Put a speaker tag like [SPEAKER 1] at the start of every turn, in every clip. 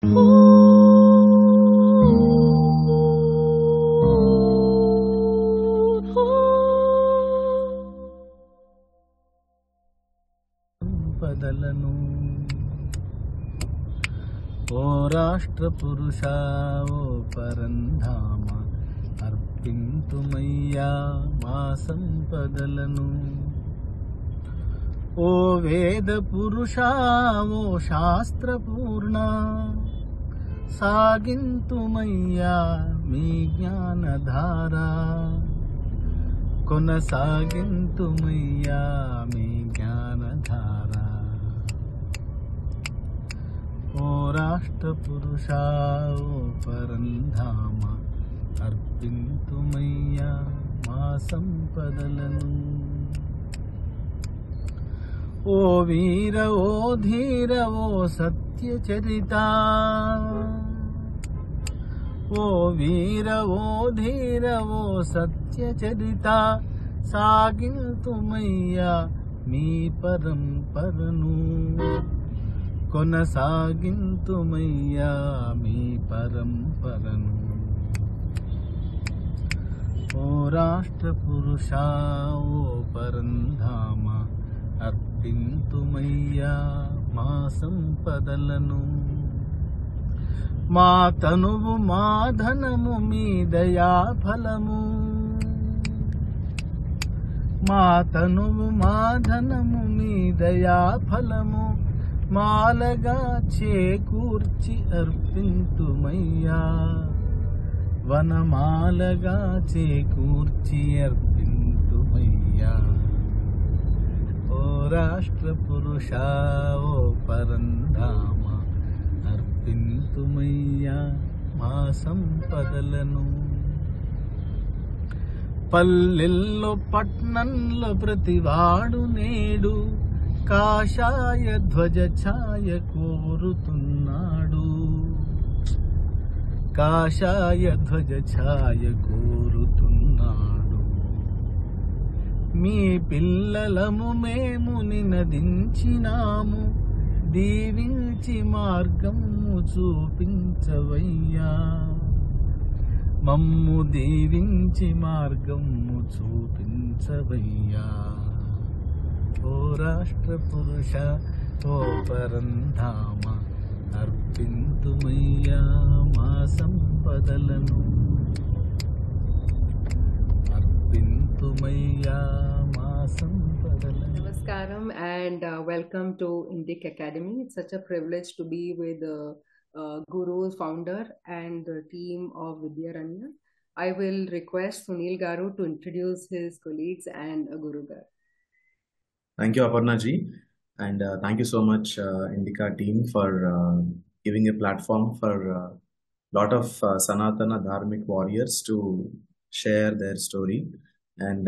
[SPEAKER 1] పదలను ఓ రాష్ట్ర పురుషా ఓ పరంధామ అర్పింతుమయ్యా మా సంపదలను. ఓ వేద పురుషా ఓ శాస్త్రపూర్ణ సాగింతుమయ్యా మీ జ్ఞానధార. కొనసాగింతుమయ్యా మీ జ్ఞానధార. ఓ రాష్ట్ర పురుషా ఓ పరంధామ అర్పింతుమయ్యా మా సంపదలను. ఓ వీర ఓ ధీర ఓ సత్యచరిత, ఓ వీర ఓ ధీర ఓ సత్యచరిత సాగింతుమయ్యా మీ పరంపరను. కొనసాగింతుమయ్యా మీ పరంపరను. ఓ రాష్ట్ర పురుషా ఓ పరంధామ అర్పింతుమయ్యా మా సంపదలను. మా తనువు మా ధనము మీ దయా ఫలము. మా తనువు మా ధనము మీ దయా ఫలము మాలగా చేకూర్చి అర్పింతుమయ్యా. వనమాలగా చేకూర్చి అర్పింతుమయ్యా. ఓ రాష్ట్ర పురుషా ఓ పరంధామ అర్పింతుమయ్యా మా సంపదలను. పల్లెల్లో పట్నంలో ప్రతివాడు నేడు కాషాయ ధ్వజ ఛాయ కోరుతున్నాడు. కాషాయ ధ్వజ ఛాయ కోరుతున్నాడు. మీ పిల్లలము మేము నినదించినాము, దీవించి మార్గము చూపించవయ్యా. మమ్ము దీవించి మార్గము చూపించవయ్యా. ఓ రాష్ట్ర పురుష ఓ పరంధామ అర్పింతుమయ్యా మా సంపదలను. అర్పింతుమయ్యా మా సంపదలను.
[SPEAKER 2] Namaskaram and welcome to Indic Academy. It's such a privilege to be with Guru, founder and the team of Vidyaranya. I will request Sunil Garu to introduce his colleagues and Guru Garu.
[SPEAKER 3] Thank you, Aparna ji, and thank you so much, Indica team, for giving a platform for a lot of Sanatana Dharmic warriors to share their story, and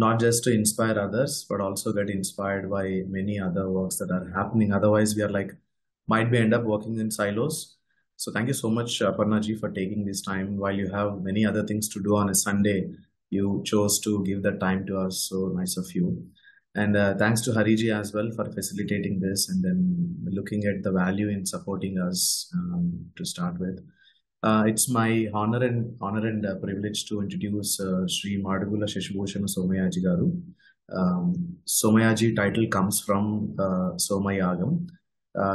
[SPEAKER 3] not just to inspire others, but also get inspired by many other works that are happening. Otherwise, we are like, might be end up working in silos. So thank you so much, Aparna ji, for taking this time. While you have many other things to do on a Sunday, you chose to give that time to us. So nice of you. And thanks to Hariji as well for facilitating this and then looking at the value in supporting us to start with. It's my honor and privilege to introduce Sri Madagula Sheshibhushan Somayaji Garu. Somayaji title comes from Somayagam.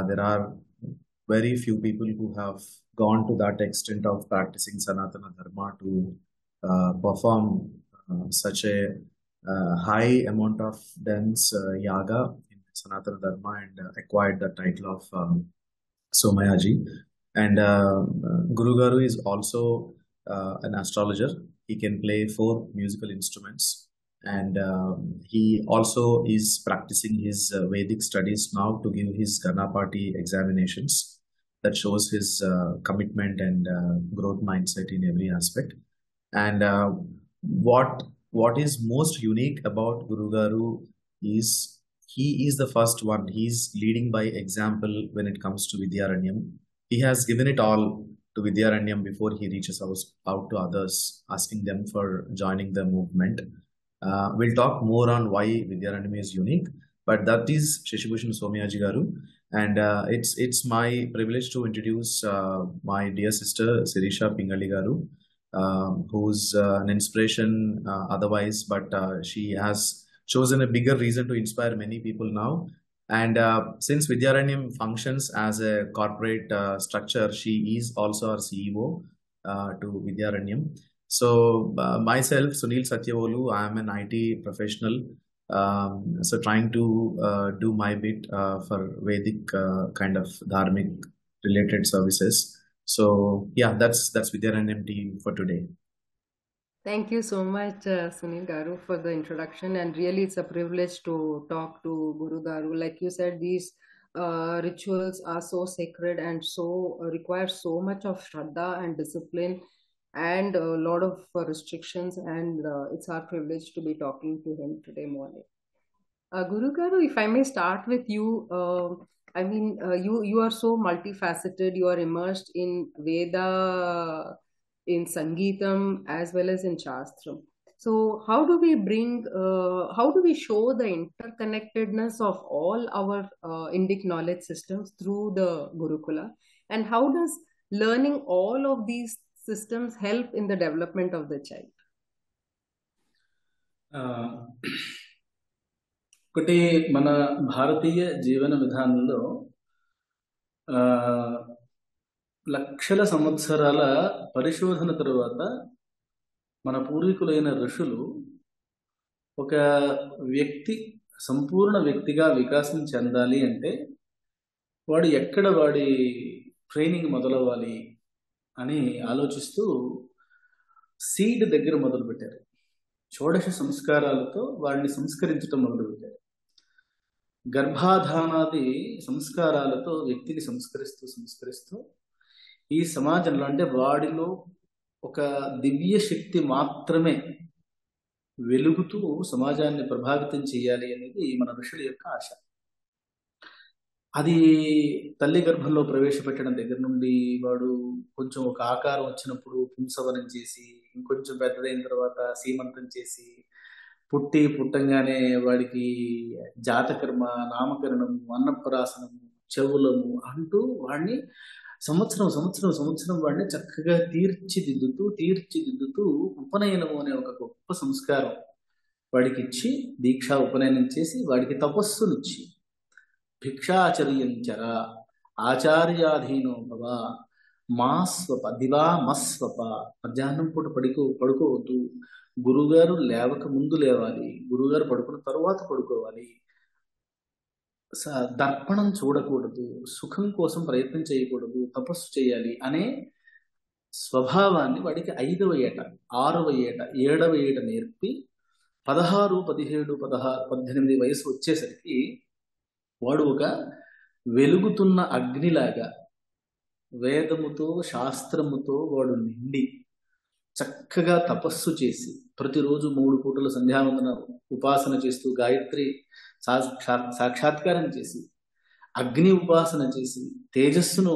[SPEAKER 3] There are very few people who have gone to that extent of practicing Sanatana Dharma to perform such a high amount of dense yaga in Sanatana Dharma and acquired the title of Somayaji. And Guru Garu is also an astrologer. He can play 4 musical instruments, and he also is practicing his Vedic studies now to give his Ganapati examinations. That shows his commitment and growth mindset in every aspect. And what is most unique about Guru Garu is he is the first one. He's leading by example when it comes to Vidyaranyam. He has given it all to Vidyaranyam before he reaches out to others, asking them for joining the movement. We'll talk more on why Vidyaranyam is unique, but that is Sheshibhushan Somayaji Garu. And it's my privilege to introduce my dear sister Sirisha Pingali Garu, who's an inspiration otherwise, but she has chosen a bigger reason to inspire many people now. And since Vidyaranyam functions as a corporate structure, she is also our CEO to Vidyaranyam. So myself, Sunil Satyavolu, I am an IT professional. So trying to do my bit for Vedic kind of dharmic related services. So yeah, that's Vidyaranyam team for today.
[SPEAKER 2] Thank you so much, Sunil Garu, for the introduction. And really, it's a privilege to talk to Guru Garu. Like you said, these rituals are so sacred and so require so much of shraddha and discipline and a lot of restrictions. And it's our privilege to be talking to him today morning. Guru Garu, if I may start with you, I mean, you are so multifaceted. You are immersed in Veda, in Sangeetam, as well as in Shastram. So, how do we show the interconnectedness of all our Indic knowledge systems through the Gurukula? And how does learning all of these systems help in the development of the child?
[SPEAKER 1] ఒకటి మన భారతీయ జీవన విధానంలో లక్షల సంవత్సరాల పరిశోధన తరువాత మన పూర్వీకులైన ఋషులు ఒక వ్యక్తి సంపూర్ణ వ్యక్తిగా వికాసం చెందాలి అంటే వాడి ట్రైనింగ్ మొదలవ్వాలి అని ఆలోచిస్తూ సీడ్ దగ్గర మొదలుపెట్టారు. షోడశ సంస్కారాలతో వాడిని సంస్కరించడం మొదలుపెట్టారు. గర్భాధానాది సంస్కారాలతో వ్యక్తిని సంస్కరిస్తూ ఈ సమాజంలో అంటే వాడిలో ఒక దివ్య శక్తి మాత్రమే వెలుగుతూ సమాజాన్ని ప్రభావితం చేయాలి అనేది మన ఋషుల యొక్క ఆశ. అది తల్లి గర్భంలో ప్రవేశపెట్టడం దగ్గర నుండి వాడు కొంచెం ఒక ఆకారం వచ్చినప్పుడు పుంసవనం చేసి, ఇంకొంచెం పెద్దదైన తర్వాత సీమంతం చేసి, పుట్టంగానే వాడికి జాతకర్మ, నామకరణము, అన్నప్రాసనము, చెవులము అంటూ వాడిని సంవత్సరం వాడిని చక్కగా తీర్చిదిద్దుతూ ఉపనయనము అనే ఒక గొప్ప సంస్కారం వాడికి ఇచ్చి, దీక్షా ఉపనయనం చేసి వాడికి తపస్సునిచ్చి, భిక్షాచర్యంచర ఆచార్యాధీనో భవ మాస్వప దివా మస్వప, మధ్యాహ్నం పూట పడుకోవద్దు, గురువుగారు లేవక ముందు లేవాలి, గురువుగారు పడుకున్న తరువాత పడుకోవాలి, దర్పణం చూడకూడదు, సుఖం కోసం ప్రయత్నం చేయకూడదు, తపస్సు చేయాలి అనే స్వభావాన్ని వాడికి 5వ ఏట, 6వ ఏట, 7వ ఏట నేర్పి 16, 17, 18 వయసు వచ్చేసరికి వాడు ఒక వెలుగుతున్న అగ్నిలాగా వేదముతో శాస్త్రముతో వాడు నిండి చక్కగా తపస్సు చేసి ప్రతిరోజు 3 పూటల సంధ్యావందన ఉపాసన చేస్తూ, గాయత్రి సాక్షాత్కారం చేసి, అగ్ని ఉపాసన చేసి, తేజస్సును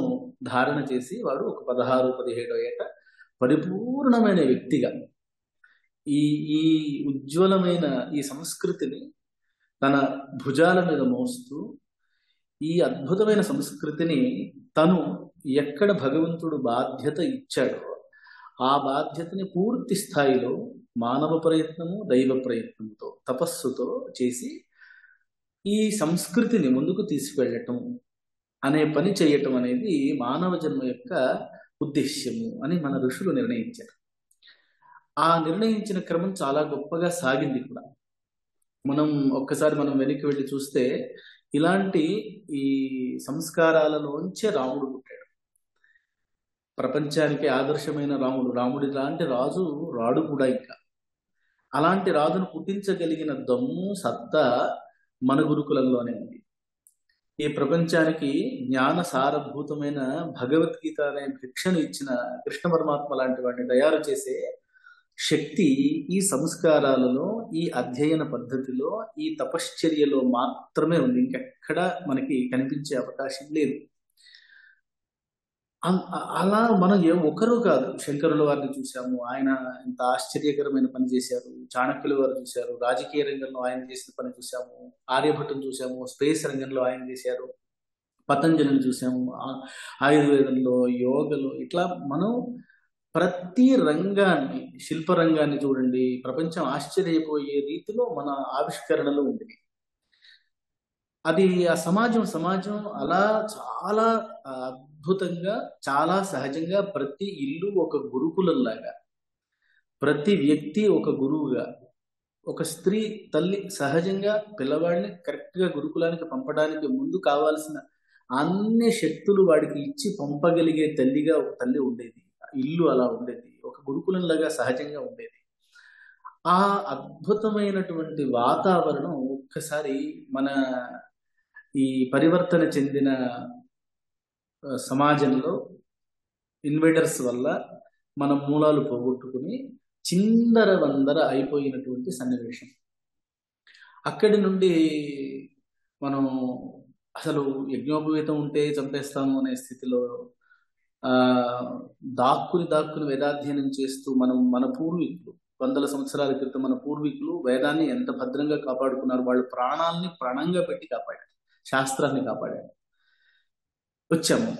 [SPEAKER 1] ధారణ చేసి వాడు ఒక 16, 17 ఏట పరిపూర్ణమైన వ్యక్తిగా ఈ ఉజ్వలమైన ఈ సంస్కృతిని తన భుజాల మీద మోస్తూ, ఈ అద్భుతమైన సంస్కృతిని తను ఎక్కడ భగవంతుడు బాధ్యత ఇచ్చాడో ఆ బాధ్యతని పూర్తి స్థాయిలో మానవ ప్రయత్నము, దైవ ప్రయత్నంతో, తపస్సుతో చేసి ఈ సంస్కృతిని ముందుకు తీసుకెళ్ళటం అనే పని చేయటం అనేది మానవ జన్మ యొక్క ఉద్దేశ్యము అని మన ఋషులు నిర్ణయించారు. ఆ నిర్ణయించిన క్రమం చాలా గొప్పగా సాగింది కూడా. ఒక్కసారి మనం వెనక్కి వెళ్ళి చూస్తే ఇలాంటి ఈ సంస్కారాలలోంచే రాముడు పుట్టాడు. ప్రపంచానికి ఆదర్శమైన రాముడి లాంటి రాజు రాడు కూడా. ఇంకా అలాంటి రాజును పుట్టించగలిగిన దమ్ము, సత్తా మన గురుకులంలోనే ఉంది. ఈ ప్రపంచానికి జ్ఞాన సారభూతమైన భగవద్గీత అనే భిక్షను ఇచ్చిన కృష్ణ పరమాత్మ లాంటి వాడిని తయారు చేసే శక్తి ఈ సంస్కారాలలో, ఈ అధ్యయన పద్ధతిలో, ఈ తపశ్చర్యలో మాత్రమే ఉంది. ఇంకెక్కడా మనకి కనిపించే అవకాశం లేదు. అలా మనం ఒకరు కాదు, శంకరుల వారిని చూసాము, ఆయన ఎంత ఆశ్చర్యకరమైన పని చేశారు. చాణక్యుల వారు చూశారు, రాజకీయ రంగంలో ఆయన చేసిన పని చూసాము. ఆర్యభట్టును చూసాము, స్పేస్ రంగంలో ఆయన చేశారు. పతంజలిని చూసాము, ఆయుర్వేదంలో, యోగలో, ఇట్లా మనం ప్రతి రంగాన్ని, శిల్పరంగాన్ని చూడండి, ప్రపంచం ఆశ్చర్యపోయే రీతిలో మన ఆవిష్కరణలు ఉండేవి. అది ఆ సమాజం అలా చాలా అద్భుతంగా, చాలా సహజంగా ప్రతి ఇల్లు ఒక గురుకులంలాగా, ప్రతి వ్యక్తి ఒక గురువుగా, ఒక స్త్రీ తల్లి సహజంగా పిల్లవాడిని కరెక్ట్గా గురుకులానికి పంపడానికి ముందు కావాల్సిన అన్ని శక్తులు వాడికి ఇచ్చి పంపగలిగే తల్లిగా ఒక తల్లి ఉండేది. ఇల్లు అలా ఉండేది, ఒక గురుకులంలాగా సహజంగా ఉండేది. ఆ అద్భుతమైనటువంటి వాతావరణం ఒక్కసారి మన ఈ పరివర్తన చెందిన సమాజంలో ఇన్వేడర్స్ వల్ల మన మూలాలు పోగొట్టుకుని చిందరవందర అయిపోయినటువంటి సన్నివేశం. అక్కడి నుండి మనం అసలు యజ్ఞోపవీతం ఉంటే చంపేస్తాము అనే స్థితిలో దాక్కుని వేదాధ్యయనం చేస్తూ మన పూర్వీకులు, వందల సంవత్సరాల క్రితం మన పూర్వీకులు వేదాన్ని ఎంత భద్రంగా కాపాడుకున్నారు. వాళ్ళు ప్రాణాలని ప్రాణంగా పెట్టి కాపాడారు, శాస్త్రాన్ని కాపాడారు. వచ్చాము,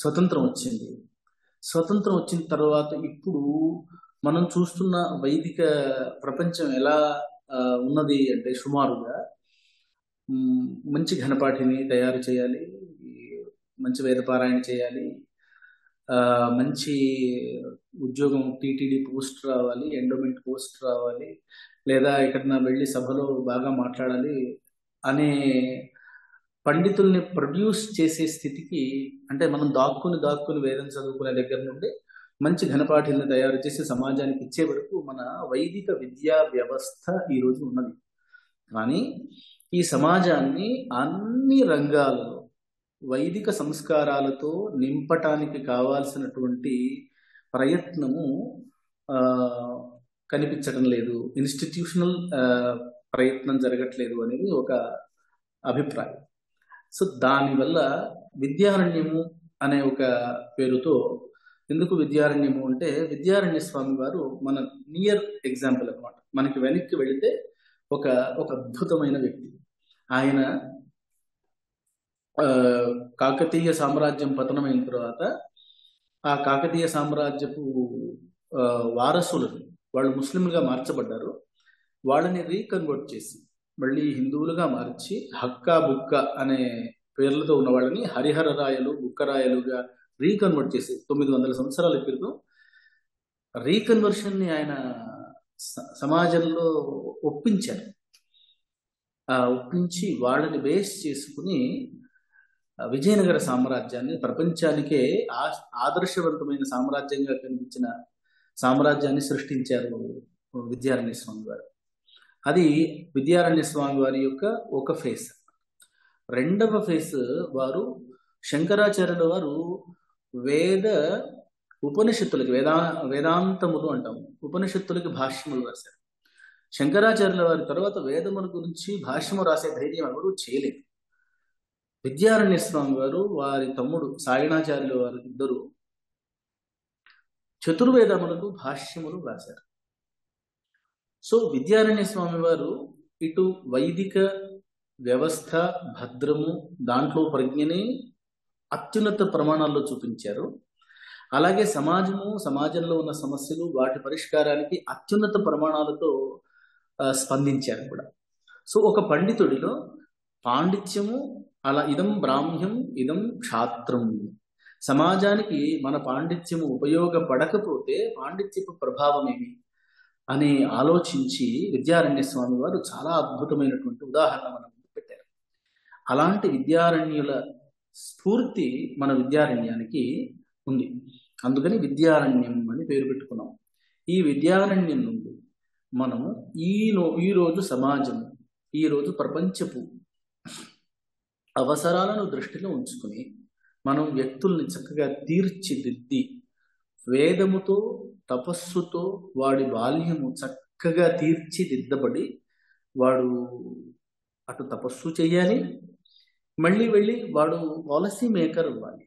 [SPEAKER 1] స్వతంత్రం వచ్చింది. స్వతంత్రం వచ్చిన తర్వాత ఇప్పుడు మనం చూస్తున్న వైదిక ప్రపంచం ఎలా ఉన్నది అంటే, సుమారుగా మంచి ఘనపాఠిని తయారు చేయాలి, మంచి వేదపారాయణ చేయాలి, మంచి ఉద్యోగం టీటీడీ పోస్ట్ రావాలి, ఎండోమెంట్ పోస్ట్ రావాలి, లేదా ఎక్కడన్నా వెళ్ళి సభలో బాగా మాట్లాడాలి అనే పండితుల్ని ప్రొడ్యూస్ చేసే స్థితికి, అంటే మనం దాక్కుని వేదం చదువుకునే దగ్గర నుండి మంచి ఘనపాఠుల్ని తయారు చేసి సమాజానికి ఇచ్చే వరకు మన వైదిక విద్యా వ్యవస్థ ఈరోజు ఉన్నది. కానీ ఈ సమాజాన్ని అన్ని రంగాలలో వైదిక సంస్కారాలతో నింపటానికి కావాల్సినటువంటి ప్రయత్నము కనిపించడం లేదు, ఇన్స్టిట్యూషనల్ ప్రయత్నం జరగట్లేదు అనేది ఒక అభిప్రాయం. సో దానివల్ల విద్యారణ్యము అనే ఒక పేరుతో, ఎందుకు విద్యారణ్యము అంటే, విద్యారణ్య స్వామి వారు మన నియర్ ఎగ్జాంపుల్ అనమాట. మనకి వెనక్కి వెళితే ఒక అద్భుతమైన వ్యక్తి. ఆయన కాకతీయ సామ్రాజ్యం పతనమైన తర్వాత ఆ కాకతీయ సామ్రాజ్యపు వారసులను, వాళ్ళు ముస్లింలుగా మార్చబడ్డారు, వాళ్ళని రీకన్వర్ట్ చేసి మళ్ళీ హిందువులుగా మార్చి హక్కా బుక్క అనే పేర్లతో ఉన్న వాళ్ళని హరిహర రాయలు, బుక్కరాయలుగా రీకన్వర్ట్ చేసి 900 సంవత్సరాల క్రితం రీకన్వర్షన్ని ఆయన సమాజంలో ఒప్పించారు. ఒప్పించి వాళ్ళని బేస్ చేసుకుని విజయనగర సామ్రాజ్యాన్ని, ప్రపంచానికే ఆదర్శవంతమైన సామ్రాజ్యంగా కనిపించిన సామ్రాజ్యాన్ని సృష్టించారు విద్యారణ్య స్వామి వారు. అది విద్యారణ్య స్వామి వారి యొక్క ఒక ఫేస్. రెండవ ఫేస్ వారు శంకరాచార్యుల వారు ఉపనిషత్తులకి వేదాంతములు అంటాము, ఉపనిషత్తులకి భాష్యములు రాశారు. శంకరాచార్యుల వారి తర్వాత వేదముల గురించి భాష్యము రాసే ధైర్యం ఎవరు చేయలేదు. విద్యారణ్య స్వామి వారు, వారి తమ్ముడు సాయణాచార్యుల వారు ఇద్దరు చతుర్వేదములకు భాష్యములు రాశారు. సో విద్యారణ్య స్వామి వారు ఇటు వైదిక వ్యవస్థ భద్రము, దాంట్లో ప్రజ్ఞని అత్యున్నత ప్రమాణాల్లో చూపించారు. అలాగే సమాజంలో ఉన్న సమస్యలు, వాటి పరిష్కారానికి అత్యున్నత ప్రమాణాలతో స్పందించారు కూడా. సో ఒక పండితుడిలో పాండిత్యము, అలా ఇదం బ్రాహ్మ్యం ఇదం క్షాత్రం, సమాజానికి మన పాండిత్యము ఉపయోగపడకపోతే పాండిత్యపు ప్రభావం ఏమి అని ఆలోచించి విద్యారణ్య స్వామి వారు చాలా అద్భుతమైనటువంటి ఉదాహరణ మన ముందు పెట్టారు. అలాంటి విద్యారణ్యుల స్ఫూర్తి మన విద్యారణ్యానికి ఉంది. అందుకని విద్యారణ్యం అని పేరు పెట్టుకున్నాం. ఈ విద్యారణ్యం నుండి మనము ఈరోజు సమాజము, ఈరోజు ప్రపంచపు అవసరాలను దృష్టిలో ఉంచుకుని మనం వ్యక్తుల్ని చక్కగా తీర్చిదిద్ది, వేదముతో తపస్సుతో వాడి బాల్యము చక్కగా తీర్చిదిద్దబడి వాడు అటు తపస్సు చేయాలి, మళ్ళీ వెళ్ళి వాడు పాలసీ మేకర్ అవ్వాలి,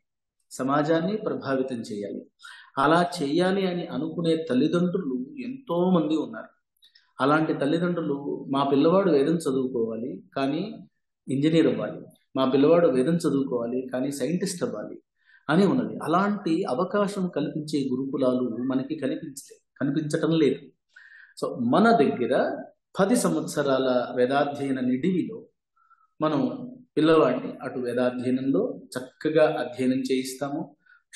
[SPEAKER 1] సమాజాన్ని ప్రభావితం చేయాలి. అలా చేయాలి అని అనుకునే తల్లిదండ్రులు ఎంతో మంది ఉన్నారు. అలాంటి తల్లిదండ్రులు, మా పిల్లవాడు వేదం చదువుకోవాలి కానీ ఇంజనీర్ అవ్వాలి, మా పిల్లవాడు వేదం చదువుకోవాలి కానీ సైంటిస్ట్ అవ్వాలి అని ఉన్నది. అలాంటి అవకాశం కల్పించే గురుకులాలు మనకి కనిపించటం లేదు. సో మన దగ్గర 10 సంవత్సరాల వేదాధ్యయన నిడివిలో మనం పిల్లవాడిని అటు వేదాధ్యయనంలో చక్కగా అధ్యయనం చేయిస్తాము,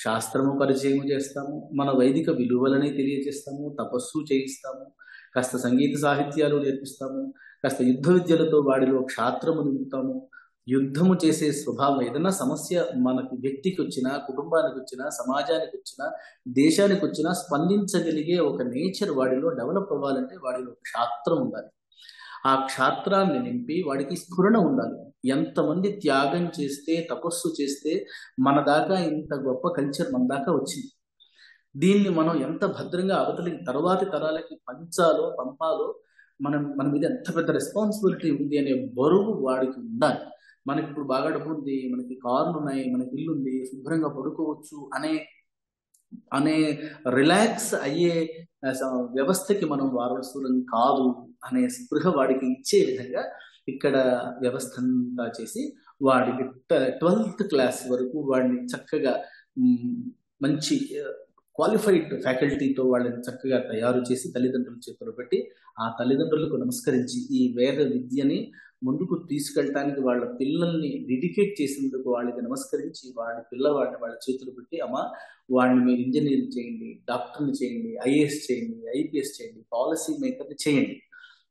[SPEAKER 1] శాస్త్రము పరిచయం చేస్తాము, మన వైదిక విలువలని తెలియజేస్తాము, తపస్సు చేయిస్తాము, కాస్త సంగీత సాహిత్యాలు నేర్పిస్తాము, కాస్త యుద్ధ విద్యలతో వాడిలో క్షాత్రము నింపుతాము. యుద్ధము చేసే స్వభావం, ఏదైనా సమస్య మనకి వ్యక్తికి వచ్చినా, కుటుంబానికి వచ్చినా, సమాజానికి వచ్చినా, దేశానికి వచ్చినా స్పందించగలిగే ఒక నేచర్ వాడిలో డెవలప్ అవ్వాలంటే వాడిలో క్షాత్రం ఉండాలి. ఆ క్షాత్రాన్ని నింపి వాడికి స్ఫురణ ఉండాలి. ఎంతమంది త్యాగం చేస్తే, తపస్సు చేస్తే మన దాకా ఇంత గొప్ప కల్చర్ మన దాకా వచ్చింది. దీన్ని మనం ఎంత భద్రంగా అవతలి తర్వాతి తరాలకి పంపాలో మన మీద ఎంత పెద్ద రెస్పాన్సిబిలిటీ ఉంది అనే బరువు వాడికి ఉండాలి. మనకి ఇప్పుడు బాగా డబ్బు ఉంది, మనకి కార్లు ఉన్నాయి, మనకి ఇల్లు ఉంది, శుభ్రంగా పడుకోవచ్చు అనే రిలాక్స్ అయ్యే వ్యవస్థకి మనం వారసులం కాదు అనే స్పృహ వాడికి ఇచ్చే విధంగా ఇక్కడ వ్యవస్థ అంతా చేసి వాడికి 12th క్లాస్ వరకు వాడిని చక్కగా మంచి క్వాలిఫైడ్ ఫ్యాకల్టీతో వాళ్ళని చక్కగా తయారు చేసి తల్లిదండ్రుల చేతుల్లో పెట్టి ఆ తల్లిదండ్రులకు నమస్కరించి ఈ వేద విద్యని ముందుకు తీసుకెళ్ళటానికి వాళ్ళ పిల్లల్ని డెడికేట్ చేసేందుకు వాళ్ళకి నమస్కరించి పిల్లవాడిని వాళ్ళ చేతులు పెట్టి, అమ్మ వాడిని మీరు ఇంజనీర్ చేయండి, డాక్టర్ని చేయండి, ఐఏఎస్ చేయండి, ఐపీఎస్ చేయండి, పాలసీ మేకర్ని చేయండి,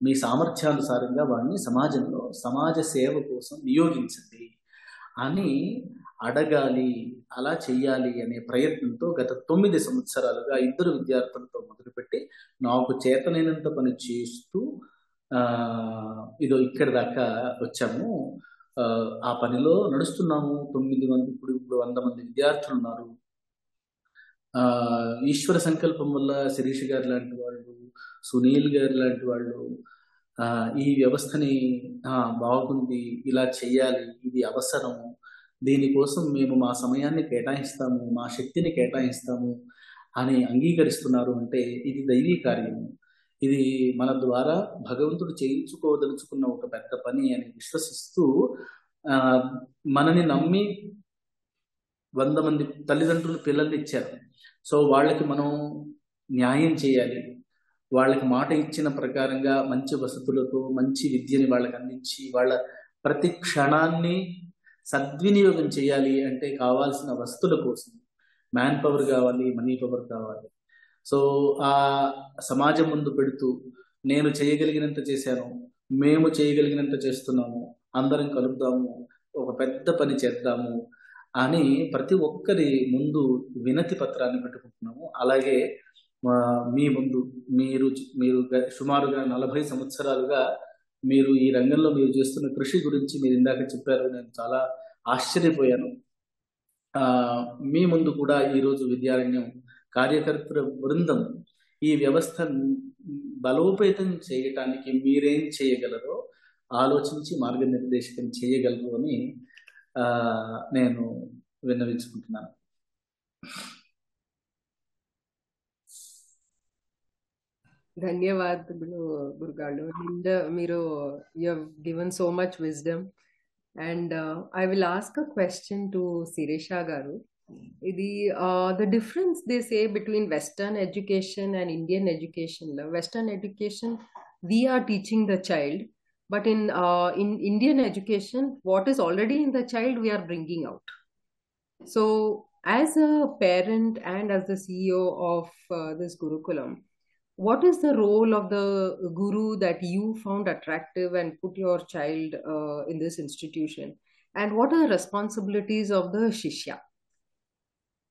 [SPEAKER 1] మీ సామర్థ్యానుసారంగా వాడిని సమాజంలో సమాజ సేవ కోసం నియోగించండి అని అడగాలి, అలా చెయ్యాలి అనే ప్రయత్నంతో గత 9 సంవత్సరాలుగా 2 విద్యార్థులతో మొదలుపెట్టి నాకు చేతనైనంత పని చేస్తూ ఇదో ఇక్కడి దాకా వచ్చాము. ఆ పనిలో నడుస్తున్నాము. 9 మంది ఇప్పుడు 100 మంది విద్యార్థులు ఉన్నారు. ఈశ్వర సంకల్పం వల్ల శిరీష్ గారు లాంటి వాళ్ళు, సునీల్ గారు లాంటి వాళ్ళు ఈ వ్యవస్థని బాగుంది, ఇలా చెయ్యాలి, ఇది అవసరము, దీనికోసం మేము మా సమయాన్ని కేటాయిస్తాము, మా శక్తిని కేటాయిస్తాము అని అంగీకరిస్తున్నారు అంటే ఇది దైవీ కార్యము. ఇది మన ద్వారా భగవంతుడు చేయించుకోదలుచుకున్న ఒక పెద్ద పని అని విశ్వసిస్తూ మనని నమ్మి 100 మంది తల్లిదండ్రులు పిల్లల్ని ఇచ్చారు. సో వాళ్ళకి మనం న్యాయం చేయాలి. వాళ్ళకి మాట ఇచ్చిన ప్రకారంగా మంచి వసతులతో మంచి విద్యని వాళ్ళకి అందించి వాళ్ళ ప్రతి క్షణాన్ని సద్వినియోగం చేయాలి. అంటే కావాల్సిన వసతుల కోసం మ్యాన్ పవర్ కావాలి, మనీ పవర్ కావాలి. సో ఆ సమాజం ముందు పెడుతూ నేను చేయగలిగినంత చేశాను, మేము చేయగలిగినంత చేస్తున్నాము, అందరం కలుద్దాము, ఒక పెద్ద పని చేద్దాము అని ప్రతి ఒక్కరి ముందు వినతి పత్రాన్ని పెట్టుకుంటున్నాము. అలాగే మీ ముందు మీరు సుమారుగా 40 సంవత్సరాలుగా మీరు ఈ రంగంలో మీరు చేస్తున్న కృషి గురించి మీరు ఇందాక చెప్పారు. నేను చాలా ఆశ్చర్యపోయాను. మీ ముందు కూడా ఈరోజు విద్యారణ్యం కార్యకర్తల బృందం ఈ వ్యవస్థ బలోపేతం చేయటానికి మీరేం చేయగలరో ఆలోచించి మార్గనిర్దేశకం చేయగలరు అని నేను విన్నవించుకుంటున్నాను.
[SPEAKER 2] ధన్యవాదాలు గురుగారు. And you have given so much wisdom. And I will ask a question to Sirisha Garu. The difference they say between Western education and Indian education. Western education, we are teaching the child, but in Indian education, what is already in the child, we are bringing out. So, as a parent and as the CEO of this Gurukulam, what is the role of the guru that you found attractive and put your child in this institution? And what are the responsibilities of the Shishya?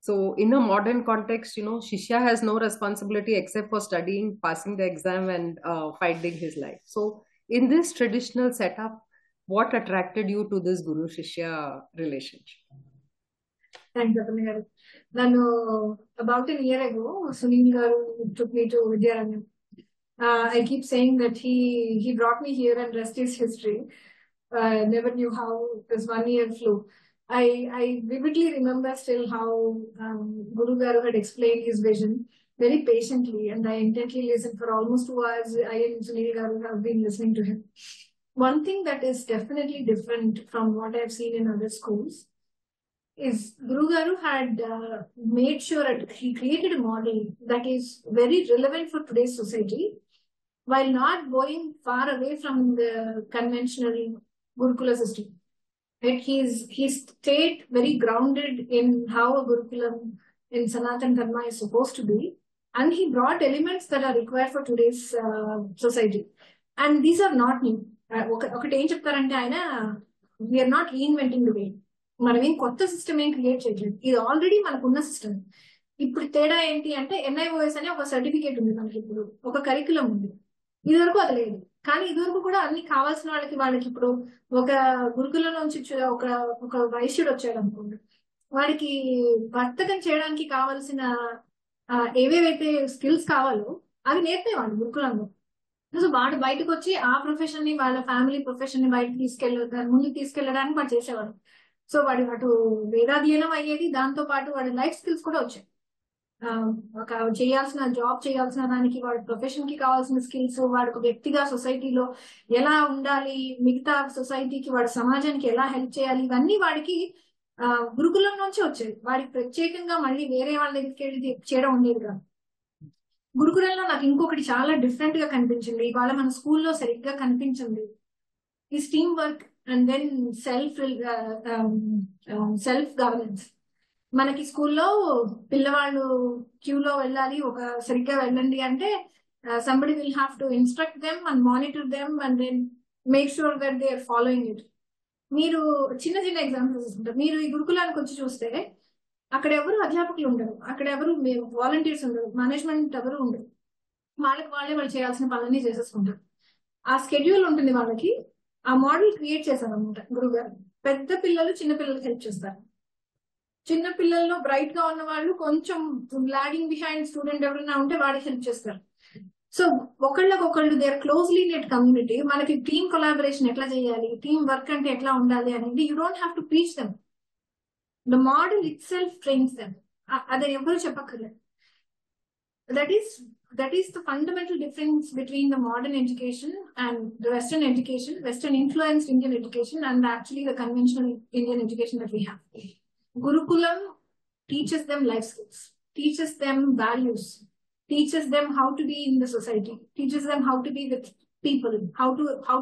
[SPEAKER 2] So in a modern context, Shishya has no responsibility except for studying, passing the exam and finding his life. So in this traditional setup, what attracted you to this Guru-Shishya relationship?
[SPEAKER 4] Thank you, Aparna garu. Nanu about a year ago, Sunil garu took me to Vidyaranyam. I keep saying that he brought me here and rest is history. Never knew how this 1 year flew. I vividly remember still how Guru garu had explained his vision very patiently, and I intently listened for almost 2 hours. I and Sunil garu have been listening to him. one thing that is definitely different from what I've seen in other schools is Guru Garu had made sure that he created a model that is very relevant for today's society while not going far away from the conventional Gurukula system. Right? He stayed very grounded in how a Gurukulam in Sanatana Dharma is supposed to be, and he brought elements that are required for today's society. And these are not new. ఒకటి ఏం చెప్తారంటే ఆయన, we're not reinventing the wheel. మనం ఏం కొత్త system ఏం create చేయట్లేదు, ఇది ఆల్రెడీ మనకున్న సిస్టమ్. ఇప్పుడు తేడా ఏంటి అంటే NIOS అనే ఒక సర్టిఫికేట్ ఉంది మనకి, ఇప్పుడు ఒక కరికులం ఉంది. ఇది వరకు అది లేదు. కానీ ఇదివరకు కూడా అన్ని కావాల్సిన వాళ్ళకి ఇప్పుడు ఒక గురుకులం నుంచి ఒక వైశ్యుడు వచ్చాడు అనుకోండి, వాడికి వర్తకం చేయడానికి కావాల్సిన ఏవేవైతే స్కిల్స్ కావాలో అవి నేర్పేవాడు గురుకులంలో. సో వాడు బయటకు వచ్చి ఆ ప్రొఫెషన్ ని, వాళ్ళ ఫ్యామిలీ ప్రొఫెషన్ ని బయటకు ముందుకు తీసుకెళ్లడానికి వాడు చేసేవాడు. సో వాడి అటు వేదాధ్యయనం అయ్యేది, దాంతో పాటు వాడి లైఫ్ స్కిల్స్ కూడా వచ్చాయి. ఒక చేయాల్సిన జాబ్ చేయాల్సిన దానికి, వాడి ప్రొఫెషన్ కి కావాల్సిన స్కిల్స్, వాడు ఒక వ్యక్తిగా సొసైటీలో ఎలా ఉండాలి, మిగతా సొసైటీకి, వాడి సమాజానికి ఎలా హెల్ప్ చేయాలి, ఇవన్నీ వాడికి గురుకులం నుంచి వచ్చేది. వాడికి ప్రత్యేకంగా మళ్ళీ వేరే వాళ్ళ దగ్గరికి వెళ్ళి చేయడం ఉండేది కాదు. గురుకులంలో నాకు ఇంకొకటి చాలా డిఫరెంట్ గా కనిపించింది, ఇవాళ మన స్కూల్లో సరిగ్గా కనిపించింది, ఈ team work and then self governance. మనకి స్కూల్లో పిల్లవాళ్ళు క్యూలో వెళ్ళాలి, సరిగ్గా వెళ్ళండి అంటే somebody will have to instruct them and monitor them and then make sure that they are following it. మీరు చిన్న ఎగ్జాంపుల్స్ తీసుకుంటారు. మీరు ఈ గురుకులానికి వచ్చి చూస్తే అక్కడ ఎవరు అధ్యాపకులు ఉండరు, అక్కడ ఎవరు వాలంటీర్స్ ఉండరు, మేనేజ్మెంట్ ఎవరు ఉండరు. వాళ్ళు చేయాల్సిన పనులన్నీ చేసేసుకుంటారు. ఆ స్కెడ్యూల్ ఉంటుంది వాళ్ళకి. ఆ మోడల్ క్రియేట్ చేశారు అనమాట గురుగారు. పెద్ద పిల్లలు చిన్న పిల్లలకి హెల్ప్ చేస్తారు. చిన్న పిల్లల్లో బ్రైట్ గా ఉన్న వాళ్ళు, కొంచెం లాగింగ్ బిహైండ్ స్టూడెంట్ ఎవరైనా ఉంటే వాడికి హెల్ప్ చేస్తారు. సో ఒకళ్ళకొకళ్ళు they are closely knit community. మనకి టీమ్ కొలాబరేషన్ ఎట్లా చేయాలి, టీమ్ వర్క్ అంటే ఎట్లా ఉండాలి అనేది you don't have to teach them, the model itself trains them. అదే ఎవరు చెప్పక్కర్లేదు. That is the fundamental difference between the modern education and the Western education, Western influenced Indian education, and actually the conventional Indian education that we have. Gurukulam teaches them life skills, teaches them values, teaches them how to be in the society, teaches them how to be with people, how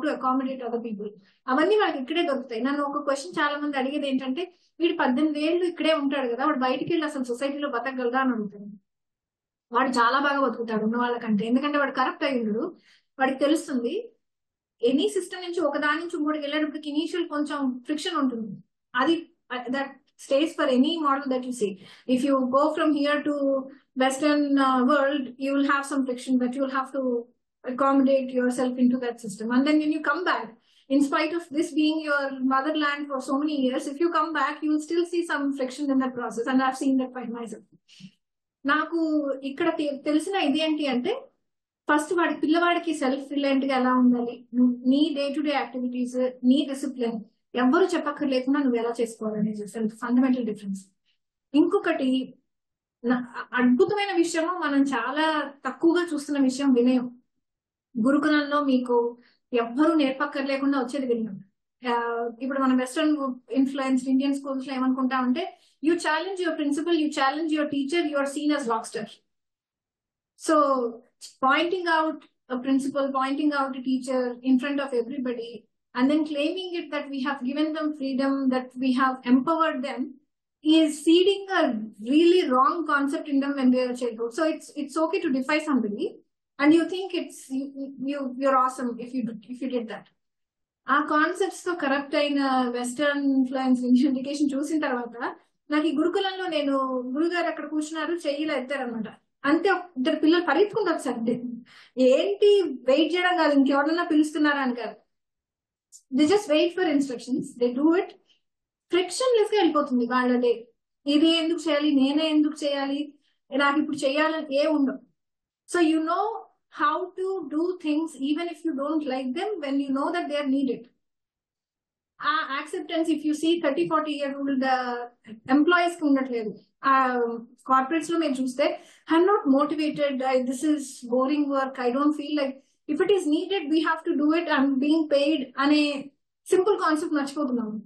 [SPEAKER 4] to accommodate other people. అవన్నీ వాళ్ళకి ఇక్కడే దొరుకుతాయి. నన్ను ఒక question చాలా మంది అడిగేది ఏంటంటే, వీడు 18 ఏళ్ళు ఇక్కడే ఉంటాడు కదా, వాడు బయటికి వెళ్ళి అసలు సొసైటీలో బతకగలదా అని అడుగుతాడు. వాడు చాలా బాగా బతుకుతాడు ఉన్న వాళ్ళకంటే, ఎందుకంటే వాడు కరప్ట్ అయ్యిండు. వాడికి తెలుస్తుంది ఎనీ సిస్టమ్ నుంచి ఒకదాని నుంచి ఇంకోటికి వెళ్ళేటప్పటికి ఇనీషియల్ కొంచెం ఫ్రిక్షన్ ఉంటుంది. అది that stays for any model that you see. If you go from here to western world, you will have some friction that you will have to accommodate yourself into that system. And then when you come back, in spite of this being your motherland for so many years, if you come back, you will still see some friction in that process. And I've seen that by myself. నాకు ఇక్కడ తెలిసిన ఇది ఏంటి అంటే, first పిల్లవాడికి self reliant గా ఎలా ఉండాలి, నీ డే టు డే యాక్టివిటీస్, నీ డిసిప్లిన్ ఎవ్వరు చెప్పక్కర్లేకుండా నువ్వు ఎలా చేసుకోవాలనేది సెల్ఫ్ ఫండమెంటల్ డిఫరెన్స్. ఇంకొకటి అద్భుతమైన విషయము, మనం చాలా తక్కువగా చూస్తున్న విషయం, వినయం. గురుకులంలో మీకు ఎవ్వరూ నేర్పక్కర్లేకుండా వచ్చేది వినయం. ఇప్పుడు మనం వెస్టర్న్ ఇన్ఫ్లుయెన్స్డ్ ఇండియన్ స్కూల్స్ లో ఏమనుకుంటామంటే, you challenge your principal, you challenge your teacher, you are seen as rockstar. So pointing out a principal, pointing out a teacher in front of everybody, and then claiming it that we have given them freedom, that we have empowered them, is seeding a really wrong concept in them when they are childhood. So it's okay to defy somebody, and you think you're awesome if you did that. ఆ concepts తో corrupt అయిన western influence Indian education చూసిన తర్వాత నాకు ఈ గురుకులంలో, నేను గురుగారు అక్కడ కూర్చున్నారు, చెయ్యిలో ఎత్తారనమాట. అంతే, ఇద్దరు పిల్లలు పరిగెత్తుకుంటారు సార్. ఏంటి వెయిట్ చేయడం కాదు, ఇంకెవరన్నా పిలుస్తున్నారా అని కాదు. They just wait for instructions, they do it. Frictionless గా వెళ్ళిపోతుంది వాళ్ళ డే. ఇది ఎందుకు చేయాలి, నేనే ఎందుకు చేయాలి, నాకు ఇప్పుడు చేయాలని ఏ ఉండవు. So you know how to do things even if you don't like them, when you know that they are needed. Acceptance, if you see 30-40-year-old employees కి ఉండట్లేదు. కార్పొరేట్స్ లో మీరు చూస్తే, I'm not motivated, this is boring work, I don't feel like. If it is needed, we have to do it. I'm being paid అనే simple concept మర్చిపోతున్నాము.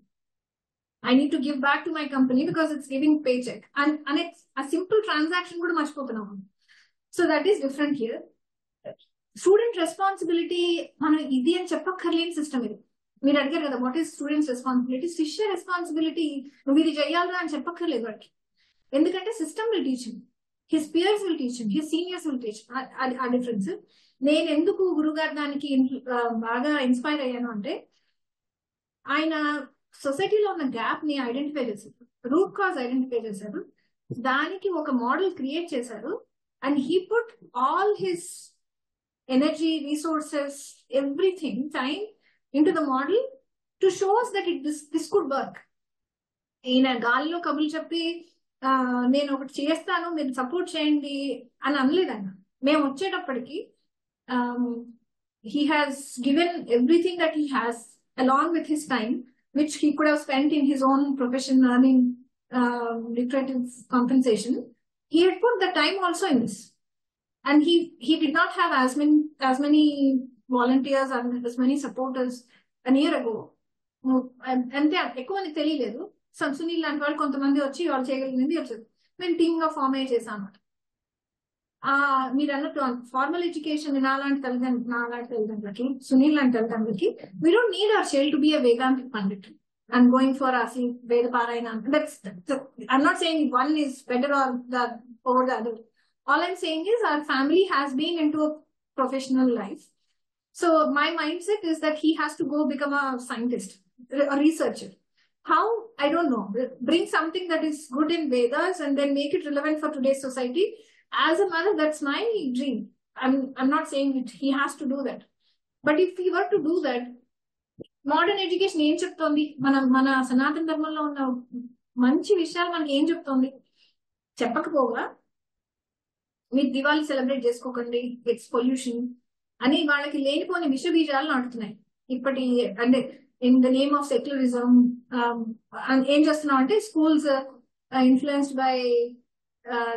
[SPEAKER 4] I need to give back to my company because it's giving paycheck. And it's a simple transaction కూడా మర్చిపోతున్నాము. So that is different here. Student responsibility మనం ఇది అని చెప్పక్కర్లేని system ఇది. మీరు అడిగారు కదా వాట్ ఈస్ స్టూడెంట్స్ రెస్పాన్సిబిలిటీ, శిష్య రెస్పాన్సిబిలిటీ నువ్వు ఇది చెయ్యాలిరా అని చెప్పక్కర్లేదు వాడికి. ఎందుకంటే system will teach him, his peers will teach him, his seniors will teach. ఆ డిఫరెన్స్. నేను ఎందుకు గురుగారు దానికి బాగా ఇన్స్పైర్ అయ్యాను అంటే ఆయన సొసైటీలో ఉన్న గ్యాప్ ని ఐడెంటిఫై చేశారు, రూట్ కాజ్ ఐడెంటిఫై చేశారు, దానికి ఒక మోడల్ క్రియేట్ చేశారు. And he put all his energy, resources, everything, time into the model to show us that this could work. ఈయన గాలిలో కబుర్లు చెప్పి నేను ఒకటి చేస్తాను మీరు సపోర్ట్ చేయండి అని అనలేదు ఆయన. మేము వచ్చేటప్పటికి he has given everything that he has along with his time, which he could have spent in his own profession earning lucrative compensation. He had put the time also in this. And he did not have as many volunteers and as many supporters a year ago. అంతే ఎక్కువ మనకి తెలియలేదు. సునీల్ లాంటి వాళ్ళు కొంతమంది వచ్చి వాళ్ళు చేయగలిగింది వచ్చేది. మేము టీమ్ గా ఫామ్ అయ్యి చేసాము. మీరు అన్నట్టు ఫార్మల్ ఎడ్యుకేషన్ నాలాంటి తల్లిదండ్రులకి, సునీల్ లాంటి తల్లిదండ్రులకి, we don't need our child to be a Vedantic Pandit and going for asking Veda Parayana. I'm not saying one is better or over the other. All I'm saying is our family has been into a professional life. So my mindset is that he has to go become a scientist, a researcher. How? I don't know. Bring something that is good in Vedas and then make it relevant for today's society. As a mother, that's my dream. I'm not saying that he has to do that. But if he were to do that, modern education ఏం చెప్తోంది? మన సనాతన ధర్మంలో ఉన్న మంచి విషయాలు మనకి ఏం చెప్తోంది? చెప్పకపోగా మీరు దివాళీ సెలబ్రేట్ చేసుకోకండి, ఇట్స్ పొల్యూషన్ అని వాళ్ళకి లేనిపోని విష బీజాలు నాటుతున్నాయి. ఇప్పటి అంటే in the name of secularism ఏం చేస్తున్నాం అంటే schools influenced by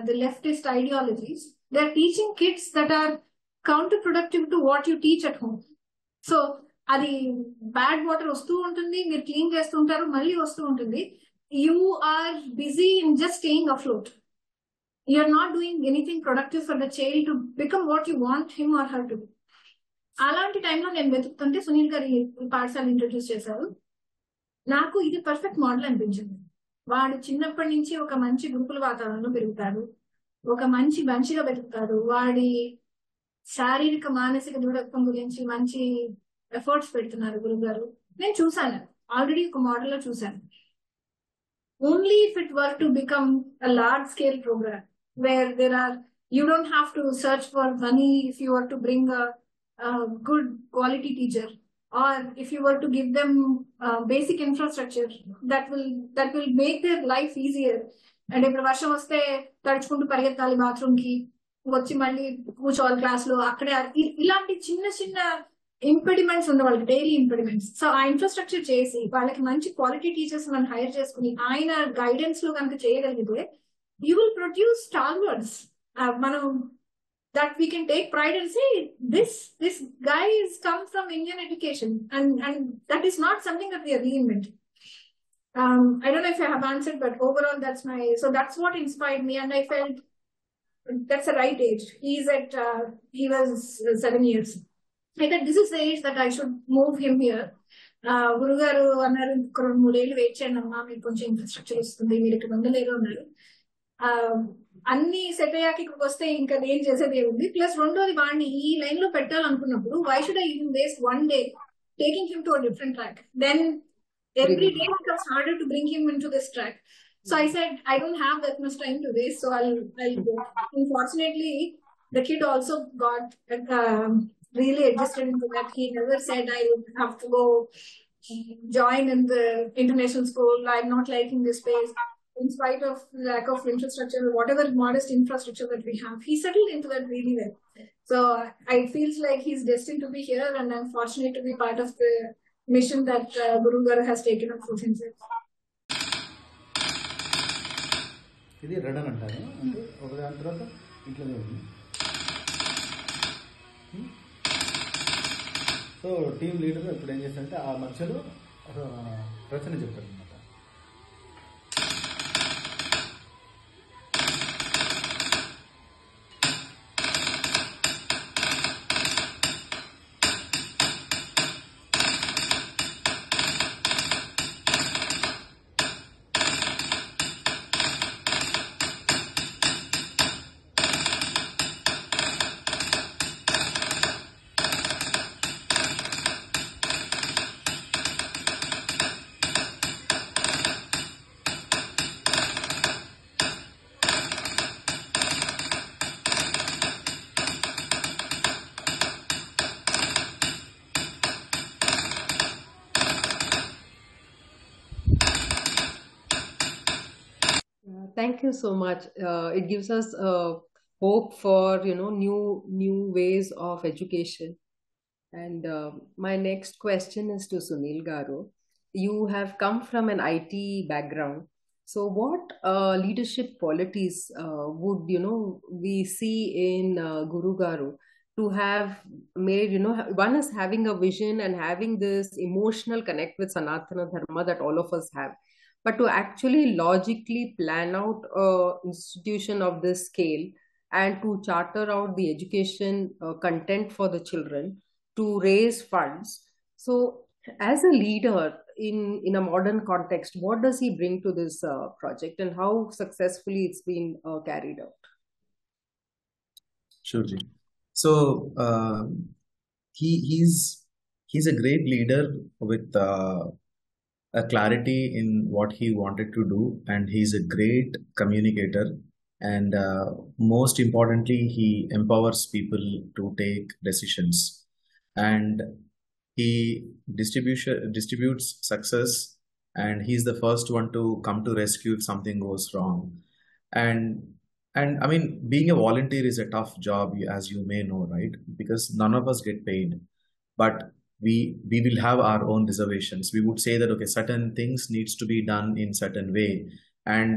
[SPEAKER 4] the leftist ideologies, they are teaching kids that are counter productive to what you teach at home. So అది బ్యాడ్ వాటర్ వస్తూ ఉంటుంది, మీరు క్లీన్ చేస్తుంటారు, మళ్ళీ వస్తూ ఉంటుంది. You are busy in just staying afloat. You're not doing anything productive for the child to become what you want him or her to be. అలాంటి టైంలో నేను వెతుకుతుంటే సునీల్ గారు పాఠశాల ఇంట్రడ్యూస్ చేశారు. నాకు ఇది పర్ఫెక్ట్ మోడల్ అనిపించింది. వాడు చిన్నప్పటి నుంచి ఒక మంచి గురుకుల వాతావరణంలో పెరుగుతాడు, ఒక మంచిగా బతుకుతాడు, వాడి శారీరక మానసిక దృఢత్వం గురించి మంచి ఎఫర్ట్స్ పెడుతున్నారు గురుగారు. నేను చూసాను, ఆల్రెడీ ఒక మోడల్లో చూసాను. Only if it were to become a large scale program where you don't have to search for money if you were to bring a good quality teacher, or if you were to give them basic infrastructure that will make their life easier. And ఇప్పుడు వర్షం వస్తే తడుచుకుంటూ పరిగెత్తాలి bathroom కి, వచ్చి మళ్ళీ కూర్చోవాలి class లో, అక్కడే ఇలాంటి చిన్న ఇంపెడిమెంట్స్ ఉంది వాళ్ళకి, డైలీ ఇంపెడిమెంట్స్. సో ఆ ఇన్ఫ్రాస్ట్రక్చర్ చేసి వాళ్ళకి మంచి క్వాలిటీ టీచర్స్ మనం హైర్ చేసుకుని ఆయన గైడెన్స్ లో కనుక చేయగలిగితే యూ విల్ ప్రొడ్యూస్ స్టాల్వర్డ్స్. మనం that we can take pride and say this guy is come from Indian education and that is not something that we are reinventing. I don't know if I have answered, but overall that's what inspired me, and I felt that's the right age. He was 7 years. I thought this is the age that I should move him here. గురుగారు అన్నారు 2-3 ఏళ్ళు wait చేయండి అమ్మా, మీకు కొంచెం infrastructure వస్తుంది, మీరు ఇక్కడ ఉండలేరు అన్నారు. అన్ని సెట్ అయ్యాక ఇక్కడికి వస్తే ఇంకా ఏం చేసేది ఏముంది. ప్లస్ రెండోది వాడిని ఈ లైన్ లో పెట్టాలనుకున్నప్పుడు why should I even waste one day taking him to a different track? Then every day becomes harder to bring him into this track. So I said I don't have that much time to waste, so I'll go. Unfortunately, the kid also got really adjusted into that. He never said I would have to go join in the international school. I'm not liking this space. In spite of lack of infrastructure, whatever modest infrastructure that we have, he settled into that really well. So I feels like he's destined to be here, and I'm fortunate to be part of the mission that Guru Garu has taken up for himself.
[SPEAKER 1] ఇది రెడన్ అంటారు, అంటే ఒక దాని తర్వాత ఇట్లా so team leader ఇప్పుడు ఏం చేస్తారంటే ఆ మధ్యలో రచన చెప్తారు అనమాట.
[SPEAKER 2] Thank you so much. It gives us hope for new ways of education. And my next question is to Sunil Garu. You have come from an IT background. So, what leadership qualities would we see in Guru Garu to have made one is having a vision and having this emotional connect with Sanatana Dharma that all of us have, but to actually logically plan out a institution of this scale and to charter out the education content for the children to raise funds. So, as a leader in a modern context, what does he bring to this project, and how successfully it's been carried out?
[SPEAKER 3] Sure, Ji. So he's a great leader with a clarity in what he wanted to do, and he's a great communicator. And most importantly, he empowers people to take decisions, and he distributes success, and he's the first one to come to rescue if something goes wrong. And I mean, being a volunteer is a tough job, as you may know, right? Because none of us get paid, but we will have our own reservations. We would say that, okay, certain things needs to be done in certain way, and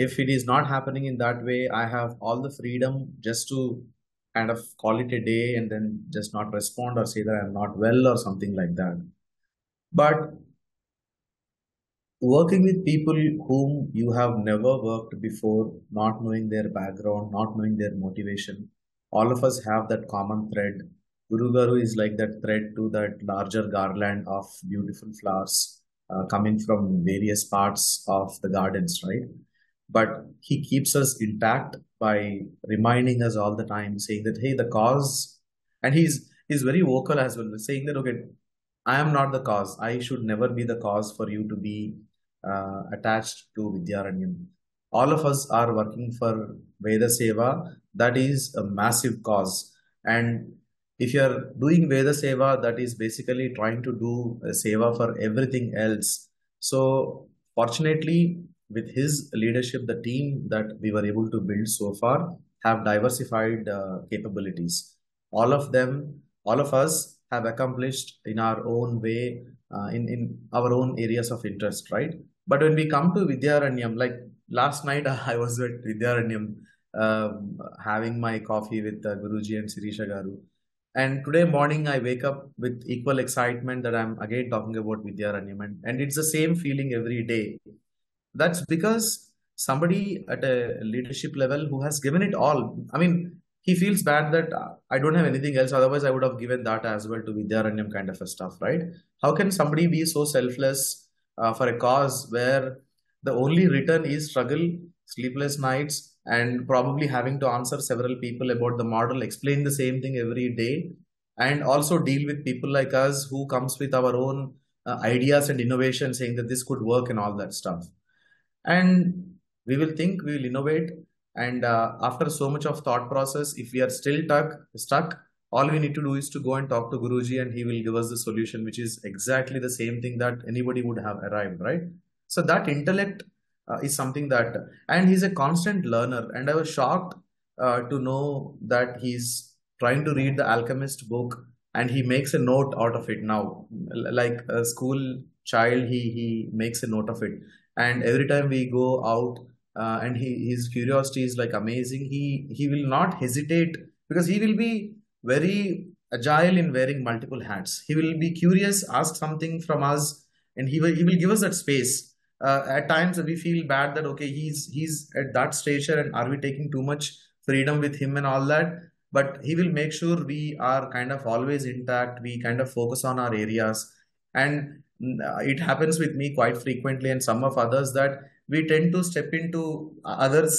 [SPEAKER 3] if it is not happening in that way, I have all the freedom just to kind of call it a day and then just not respond or say that I'm not well or something like that. But working with people whom you have never worked before, not knowing their background, not knowing their motivation, all of us have that common thread. Guru Garu is like that thread to that larger garland of beautiful flowers coming from various parts of the gardens, right? But he keeps us intact by reminding us all the time, saying that, hey, the cause, and he's very vocal as well, saying that, okay, I am not the cause. I should never be the cause for you to be attached to Vidyaranyam. All of us are working for Veda Seva. That is a massive cause. And if you are doing Veda Seva, that is basically trying to do a Seva for everything else. So fortunately, with his leadership, the team that we were able to build so far have diversified capabilities. All of us have accomplished in our own way, in our own areas of interest, right? But when we come to Vidyaranyam, like last night, I was at Vidyaranyam having my coffee with Guruji and Sirisha Garu. And today morning, I wake up with equal excitement that I'm again talking about Vidyaranyam. And it's the same feeling every day. That's because somebody at a leadership level who has given it all. I mean, he feels bad that I don't have anything else. Otherwise, I would have given that as well to Vidyaranyam kind of a stuff, right? How can somebody be so selfless for a cause where the only return is struggle, sleepless nights, and probably having to answer several people about the model, explain the same thing every day, and also deal with people like us who comes with our own ideas and innovation, saying that this could work and all that stuff. And we will think, we will innovate, and after so much of thought process, if we are still stuck, all we need to do is to go and talk to Guruji, and he will give us the solution, which is exactly the same thing that anybody would have arrived, right? So that intellect is something that, and he's a constant learner. And I was shocked to know that he's trying to read the Alchemist book, and he makes a note out of it now, like a school child. He makes a note of it. And every time we go out, and his curiosity is like amazing. He will not hesitate, because he will be very agile in wearing multiple hats. He will be curious, ask something from us, and he will give us that space. At times we feel bad that okay, he's at that stature, and are we taking too much freedom with him and all that? But he will make sure we are kind of always intact. We kind of focus on our areas, and it happens with me quite frequently, and some of others, that we tend to step into others'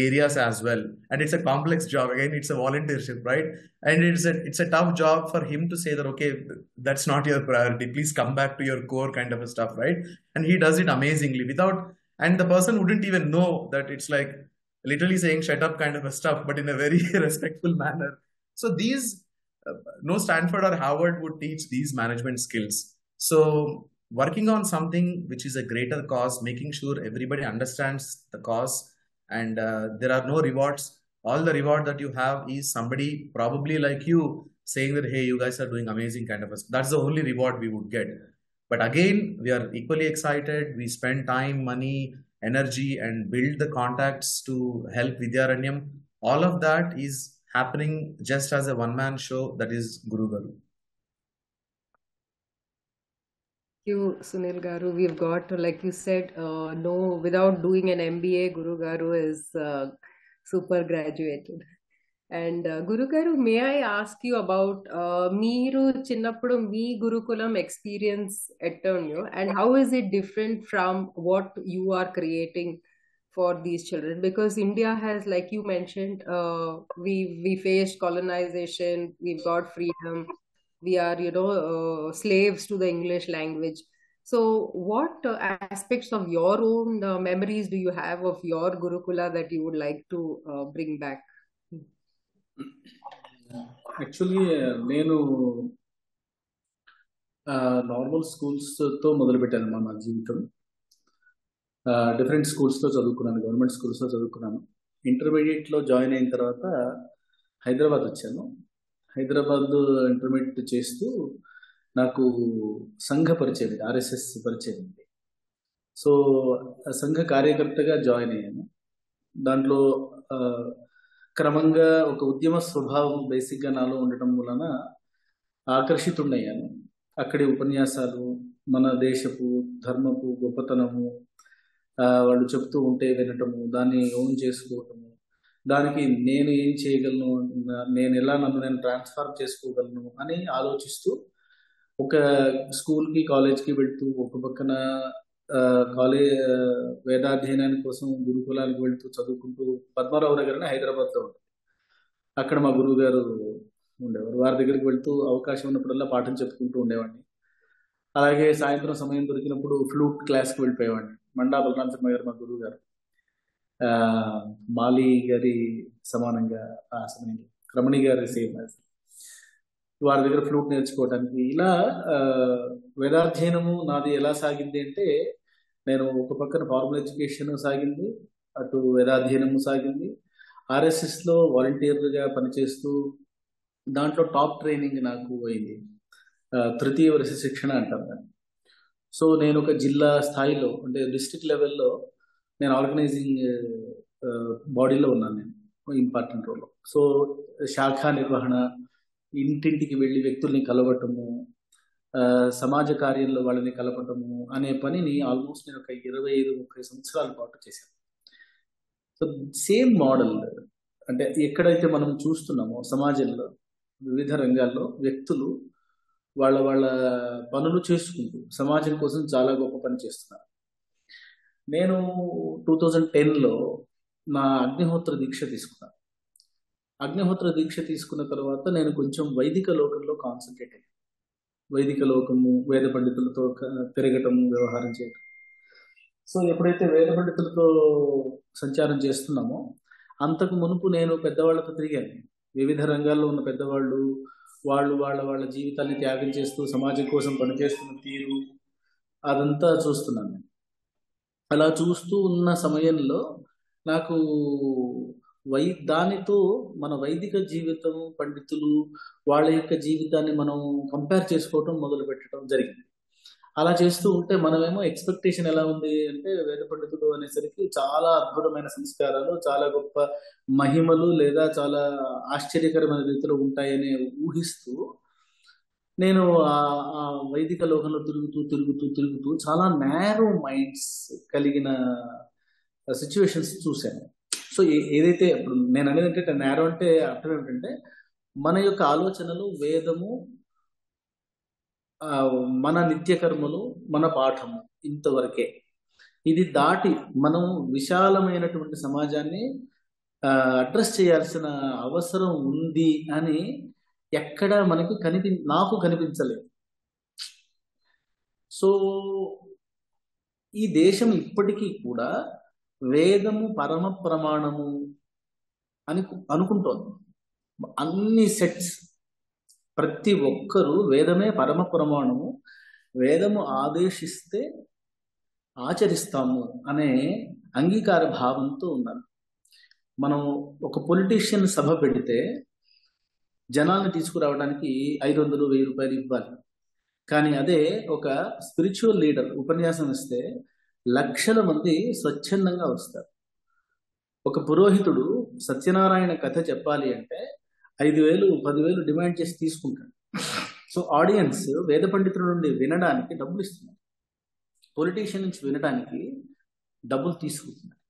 [SPEAKER 3] areas as well. And it's a complex job. Again, it's a volunteership, right? And it's a tough job for him to say that okay, that's not your priority, please come back to your core, kind of a stuff, right? And he does it amazingly without, and the person wouldn't even know that it's like literally saying shut up kind of a stuff, but in a very respectful manner. So these no Stanford or Harvard would teach these management skills. So working on something which is a greater cause, making sure everybody understands the cause, and there are no rewards. All the reward that you have is somebody probably like you saying that hey, you guys are doing amazing, kind of a, that's the only reward we would get. But again, we are equally excited. We spend time, money, energy, and build the contacts to help Vidyaranyam. All of that is happening just as a one-man show, that is Guru Garu.
[SPEAKER 2] You, Sunil Garu, we've got, like you said, no, without doing an MBA, Guru Garu is super graduated. And Guru Garu, may I ask you about మీరు చిన్నప్పుడు మీ గురుకులం experience ఎట్టుందో, and how is it different from what you are creating for these children? Because India has, like you mentioned, we faced colonization, we've got freedom, we are, slaves to the English language. So what aspects of your own memories do you have of your Gurukula that you would like to bring back?
[SPEAKER 1] Actually నేను normal స్కూల్స్తో మొదలుపెట్టాను నా జీవితం. Different స్కూల్స్లో చదువుకున్నాను, government స్కూల్స్లో చదువుకున్నాను. ఇంటర్మీడియట్లో join అయిన తర్వాత హైదరాబాద్ వచ్చాను. హైదరాబాద్ ఇంటర్మీడియట్ చేస్తూ నాకు సంఘ పరిచయం, ఆర్ఎస్ఎస్ పరిచయం ఉంది. సో సంఘ కార్యకర్తగా జాయిన్ అయ్యాను. దాంట్లో క్రమంగా ఒక ఉద్యమ స్వభావం బేసిక్గా నాలో ఉండటం వలన ఆకర్షితుడయ్యాను. అక్కడి ఉపన్యాసాలు, మన దేశపు ధర్మపు గొప్పతనము వాళ్ళు చెప్తూ ఉంటే వినటము, దాన్ని ఓన్ చేసుకోవటము, దానికి నేను ఏం చేయగలను, నేను ఎలా నన్ను నేను ట్రాన్స్ఫార్మ్ చేసుకోగలను అని ఆలోచిస్తూ ఒక స్కూల్కి కాలేజ్కి వెళ్తూ, ఒక పక్కన వేదాధ్యయనాని కోసం గురుకులానికి వెళ్తూ చదువుకుంటూ, పద్మారావు నగర్ అని హైదరాబాద్లో ఉంటుంది, అక్కడ మా గురువు గారు ఉండేవారు. వారి దగ్గరికి వెళ్తూ అవకాశం ఉన్నప్పుడల్లా పాఠం చెప్పుకుంటూ ఉండేవాడిని. అలాగే సాయంత్రం సమయం దొరికినప్పుడు ఫ్లూట్ క్లాస్కి వెళ్ళిపోయేవాడిని. మండా బలరామ శర్మ గారు మా గురువు గారు, మాలి గారి సమానంగా ఆ సమయంలో రమణి గారి సేమ్, వారి దగ్గర ఫ్లూట్ నేర్చుకోవడానికి. ఇలా వేదాధ్యయనము నాది ఎలా సాగింది అంటే, నేను ఒక పక్కన ఫార్మల్ ఎడ్యుకేషన్ సాగింది, అటు వేదాధ్యయనము సాగింది. ఆర్ఎస్ఎస్లో వాలంటీర్గా పనిచేస్తూ దాంట్లో టాప్ ట్రైనింగ్ నాకు అయింది, తృతీయ వర్ష శిక్షణ అంటారు దాన్ని. సో నేను ఒక జిల్లా స్థాయిలో, అంటే డిస్ట్రిక్ట్ లెవెల్లో నేను ఆర్గనైజింగ్ బాడీలో ఉన్నాను, నేను ఇంపార్టెంట్ రోల్లో. సో శాఖా నిర్వహణ, ఇంటింటికి వెళ్ళి వ్యక్తుల్ని కలవటము, సమాజ కార్యంలో వాళ్ళని కలపటము అనే పనిని ఆల్మోస్ట్ నేను ఒక 25-30 సంవత్సరాల పాటు చేశాను. సో సేమ్ మోడల్, అంటే ఎక్కడైతే మనం చూస్తున్నామో సమాజంలో వివిధ రంగాల్లో వ్యక్తులు వాళ్ళ వాళ్ళ పనులు చేసుకుంటూ సమాజం కోసం చాలా గొప్ప పని చేస్తున్నారు. నేను 2010లో నా అగ్నిహోత్ర దీక్ష తీసుకున్నాను. అగ్నిహోత్ర దీక్ష తీసుకున్న తర్వాత నేను కొంచెం వైదిక లోకంలో కాన్సన్ట్రేట్ అయ్యాను. వైదిక లోకము, వేద పండితులతో తిరగటము, వ్యవహారం చేయటం. సో ఎప్పుడైతే వేద పండితులతో సంచారం చేస్తున్నామో, అంతకు మునుపు నేను పెద్దవాళ్ళతో తిరిగాను. వివిధ రంగాల్లో ఉన్న పెద్దవాళ్ళు, వాళ్ళు వాళ్ళ జీవితాన్ని త్యాగం చేస్తూ సమాజం కోసం పనిచేస్తున్న తీరు, అదంతా చూస్తున్నాను. అలా చూస్తూ ఉన్న సమయంలో నాకు దానితో మన వైదిక జీవితం, పండితులు వాళ్ళ యొక్క జీవితాన్ని మనం కంపేర్ చేసుకోవటం మొదలు పెట్టడం జరిగింది. అలా చేస్తూ ఉంటే మనమేమో ఎక్స్పెక్టేషన్ ఎలా ఉంది అంటే వేద పండితులు అనేసరికి చాలా అద్భుతమైన సంస్కారాలు, చాలా గొప్ప మహిమలు లేదా చాలా ఆశ్చర్యకరమైన రీతిలో ఉంటాయని ఊహిస్తూ నేను ఆ వైదిక లోకంలో తిరుగుతూ చాలా నేరో మైండ్స్ కలిగిన సిచ్యువేషన్స్ చూశాను. సో ఏదైతే ఇప్పుడు నేను అనేది ఏంటంటే నేరో అంటే అర్థం ఏమిటంటే మన యొక్క ఆలోచనలు వేదము, మన నిత్యకర్మలు, మన పాఠము ఇంతవరకే. ఇది దాటి మనం విశాలమైనటువంటి సమాజాన్ని అడ్రస్ చేయాల్సిన అవసరం ఉంది అని ఎక్కడ మనకు నాకు కనిపించలేదు. సో ఈ దేశం ఇప్పటికీ కూడా వేదము పరమ ప్రమాణము అని అనుకుంటోంది. అన్ని సెట్స్ ప్రతి ఒక్కరూ వేదమే పరమ ప్రమాణము, వేదము ఆదేశిస్తే ఆచరిస్తాము అనే అంగీకార భావంతో ఉన్నారు. మనం ఒక పొలిటీషియన్ సభ పెడితే జనాల్ని తీసుకురావడానికి 500-1000 రూపాయలు ఇవ్వాలి. కానీ అదే ఒక స్పిరిచువల్ లీడర్ ఉపన్యాసం ఇస్తే లక్షల మంది స్వచ్ఛందంగా వస్తారు. ఒక పురోహితుడు సత్యనారాయణ కథ చెప్పాలి అంటే 5,000-10,000 డిమాండ్ చేసి తీసుకుంటాడు. సో ఆడియన్స్ వేద పండితుల నుండి వినడానికి డబ్బులు ఇస్తున్నారు, పొలిటీషియన్ నుంచి వినడానికి డబ్బులు తీసుకుంటున్నారు.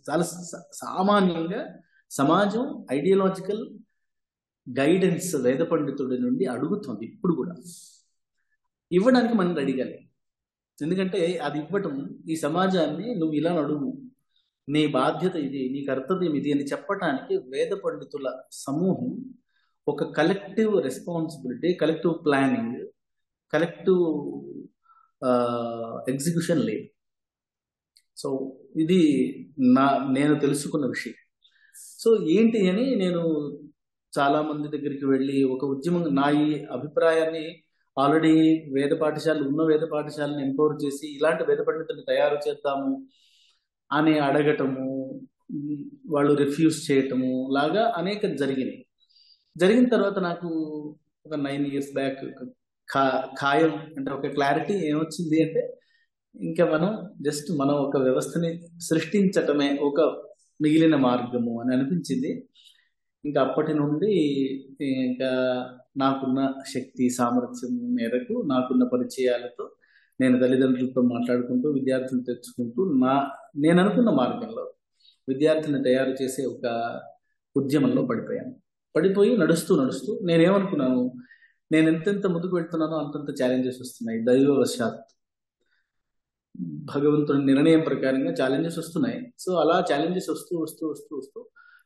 [SPEAKER 1] చాలా సామాన్యంగా సమాజం ఐడియాలజికల్ గైడెన్స్ వేద పండితుడి నుండి అడుగుతుంది. ఇప్పుడు కూడా ఇవ్వడానికి మనం అడిగాలి. ఎందుకంటే అది ఇవ్వటం ఈ సమాజాన్ని నువ్వు ఇలా అడుగు, నీ బాధ్యత ఇది, నీ కర్తవ్యం ఇది అని చెప్పటానికి వేద పండితుల సమూహం ఒక collective responsibility, collective planning, collective execution లేదు. సో ఇది నేను తెలుసుకున్న విషయం. సో ఏంటి అని నేను చాలా మంది దగ్గరికి వెళ్ళి ఒక ఉద్యమం, నా ఈ అభిప్రాయాన్ని ఆల్రెడీ వేద పాఠశాలలు ఉన్న వేద పాఠశాలను ఎంపవర్ చేసి ఇలాంటి వేద పండితులను తయారు చేద్దాము అని అడగటము, వాళ్ళు రిఫ్యూజ్ చేయటము లాగా అనేక జరిగినాయి. జరిగిన తర్వాత నాకు ఒక 9 years బ్యాక్ ఖాయం అంటే ఒక క్లారిటీ ఏమొచ్చింది అంటే ఇంకా మనం ఒక వ్యవస్థని సృష్టించటమే ఒక మిగిలిన మార్గము అని అనిపించింది. ఇంకా అప్పటి నుండి ఇంకా నాకున్న శక్తి సామర్థ్యం మేరకు, నాకున్న పరిచయాలతో నేను తల్లిదండ్రులతో మాట్లాడుకుంటూ విద్యార్థులు తెచ్చుకుంటూ నేను అనుకున్న మార్గంలో విద్యార్థిని తయారు చేసే ఒక ఉద్యమంలో పడిపోయి నడుస్తూ నేనేమనుకున్నాను, నేను ఎంతెంత ముందుకు వెళ్తున్నానో అంతంత ఛాలెంజెస్ వస్తున్నాయి. దైవవశాత్ భగవంతుని నిర్ణయం ప్రకారంగా ఛాలెంజెస్ వస్తున్నాయి. సో అలా ఛాలెంజెస్ వస్తూ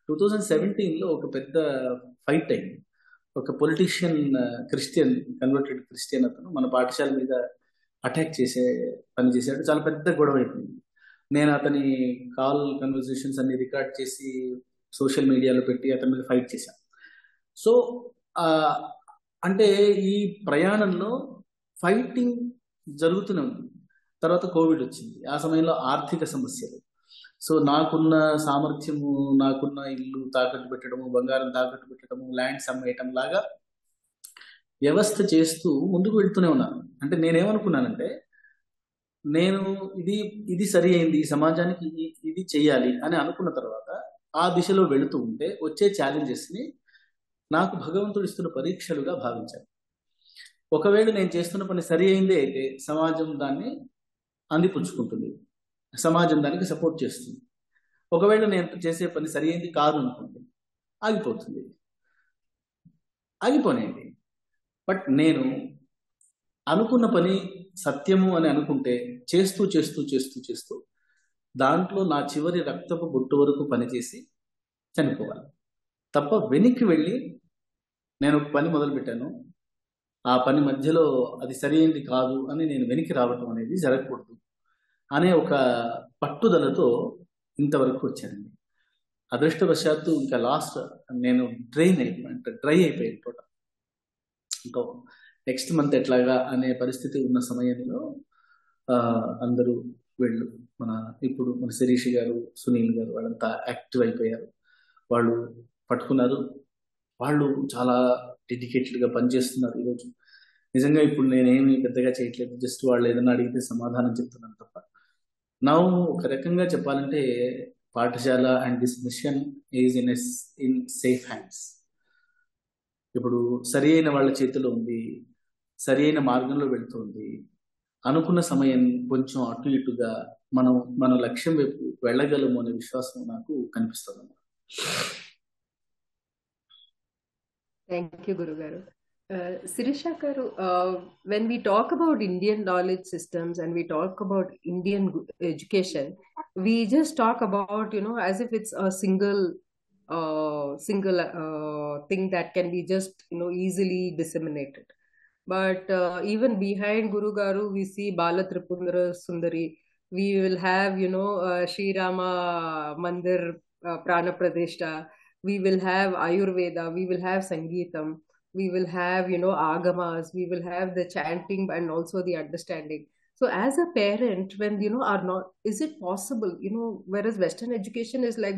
[SPEAKER 1] 2017లో ఒక పెద్ద ఫైట్ అయింది. ఒక పొలిటీషియన్ కన్వర్టెడ్ క్రిస్టియన్ అతను మన పాఠశాల మీద అటాక్ చేసే పని చేశాడు. చాలా పెద్ద గొడవ అయిపోయింది. నేను అతని కాల్ కన్వర్సేషన్స్ అన్ని రికార్డ్ చేసి సోషల్ మీడియాలో పెట్టి అతని మీద ఫైట్ చేశాను. సో అంటే ఈ ప్రయాణంలో ఫైటింగ్ జరుగుతూనే ఉంది. తర్వాత కోవిడ్ వచ్చింది. ఆ సమయంలో ఆర్థిక సమస్యలు. సో నాకున్న సామర్థ్యము, నాకున్న ఇల్లు తాకట్టు పెట్టడము, బంగారం తాకట్టు పెట్టడము, ల్యాండ్స్ అమ్మేయటం లాగా వ్యవస్థ చేస్తూ ముందుకు వెళ్తూనే ఉన్నాను. అంటే నేనేమనుకున్నానంటే నేను ఇది సరి అయింది, ఈ సమాజానికి ఇది చెయ్యాలి అని అనుకున్న తర్వాత ఆ దిశలో వెళుతూ ఉంటే వచ్చే ఛాలెంజెస్ని నాకు భగవంతుడు ఇస్తున్న పరీక్షలుగా భావించాను. ఒకవేళ నేను చేస్తున్న పని సరి అయిందే అయితే సమాజం దాన్ని అందిపుచ్చుకుంటుంది, సమాజం దానికి సపోర్ట్ చేస్తుంది. ఒకవేళ నేను చేసే పని సరి అయింది కాదు అనుకుంటే ఆగిపోనేది. బట్ నేను అనుకున్న పని సత్యము అని అనుకుంటే చేస్తూ దాంట్లో నా చివరి రక్తపు బొట్టు వరకు పనిచేసి చనిపోవాలి తప్ప వెనక్కి వెళ్ళి నేను ఒక పని మొదలుపెట్టాను, ఆ పని మధ్యలో అది సరైనది కాదు అని నేను వెనక్కి రావటం అనేది జరగకూడదు అనే ఒక పట్టుదలతో ఇంతవరకు వచ్చానండి. అదృష్టవశాత్తు ఇంకా లాస్ట్ నేను డ్రై అయిపోయాను టోటల్. ఇంకా నెక్స్ట్ మంత్ ఎట్లాగా అనే పరిస్థితి ఉన్న సమయంలో అందరూ ఇప్పుడు మన శిరీష్ గారు, సునీల్ గారు వాళ్ళంతా యాక్టివ్ అయిపోయారు. వాళ్ళు పట్టుకున్నారు. వాళ్ళు చాలా డెడికేటెడ్గా పనిచేస్తున్నారు. ఈరోజు నిజంగా ఇప్పుడు నేనేమి పెద్దగా చేయట్లేదు, జస్ట్ వాళ్ళు ఏదైనా అడిగితే సమాధానం చెప్తున్నాను తప్ప. నా ఒక రకంగా చెప్పాలంటే Pathashala and this mission is in safe hands. ఇప్పుడు సరి అయిన వాళ్ళ చేతిలో ఉంది, సరి అయిన మార్గంలో వెళ్తుంది. అనుకున్న సమయం కొంచెం అటు ఇటుగా మనం మన లక్ష్యం వైపు వెళ్ళగలము అనే విశ్వాసం నాకు కనిపిస్తుంది.
[SPEAKER 2] Thank you, Guru Garu. Sirisha Garu, when we talk about Indian knowledge systems and we talk about Indian education, we just talk about, as if it's a single thing that can be just, easily disseminated. But even behind Guru Garu, we see Bala Tripundara Sundari. We will have, Sri Rama Mandir Prana Pradeshta. We will have Ayurveda. We will have Sangeetam. We will have, Agamas. We will have the chanting and also the understanding. So as a parent, when, are not, is it possible, whereas Western education is like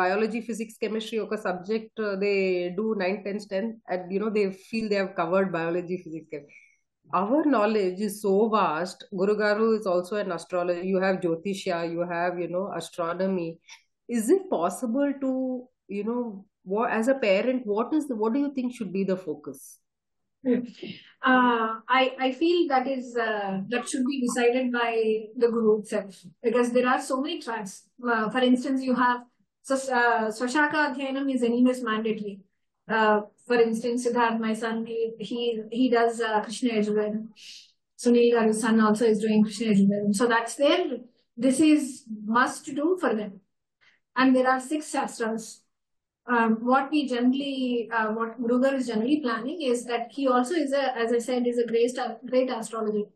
[SPEAKER 2] biology, physics, chemistry, okay, subject, they do 9, 10, 10, and, they feel they have covered biology, physics, chemistry. Our knowledge is so vast. Guru Garu is also an astrologer. You have Jyotishya, you have, astronomy. Is it possible to, as a parent, what do you think should be the focus?
[SPEAKER 4] I feel that should be decided by the guru itself, because there are so many tracks. For instance, you have Swashaka Adhyanam is anyways mandatory. For instance, Siddharth, my son, he does Krishna Yajurveda. Sunil Garu's son also is doing Krishna Yajurveda. So that's there. This is must do for them. And there are 6 shastras. What Guru Garu is generally planning is that he also is as I said, is a great astrologer.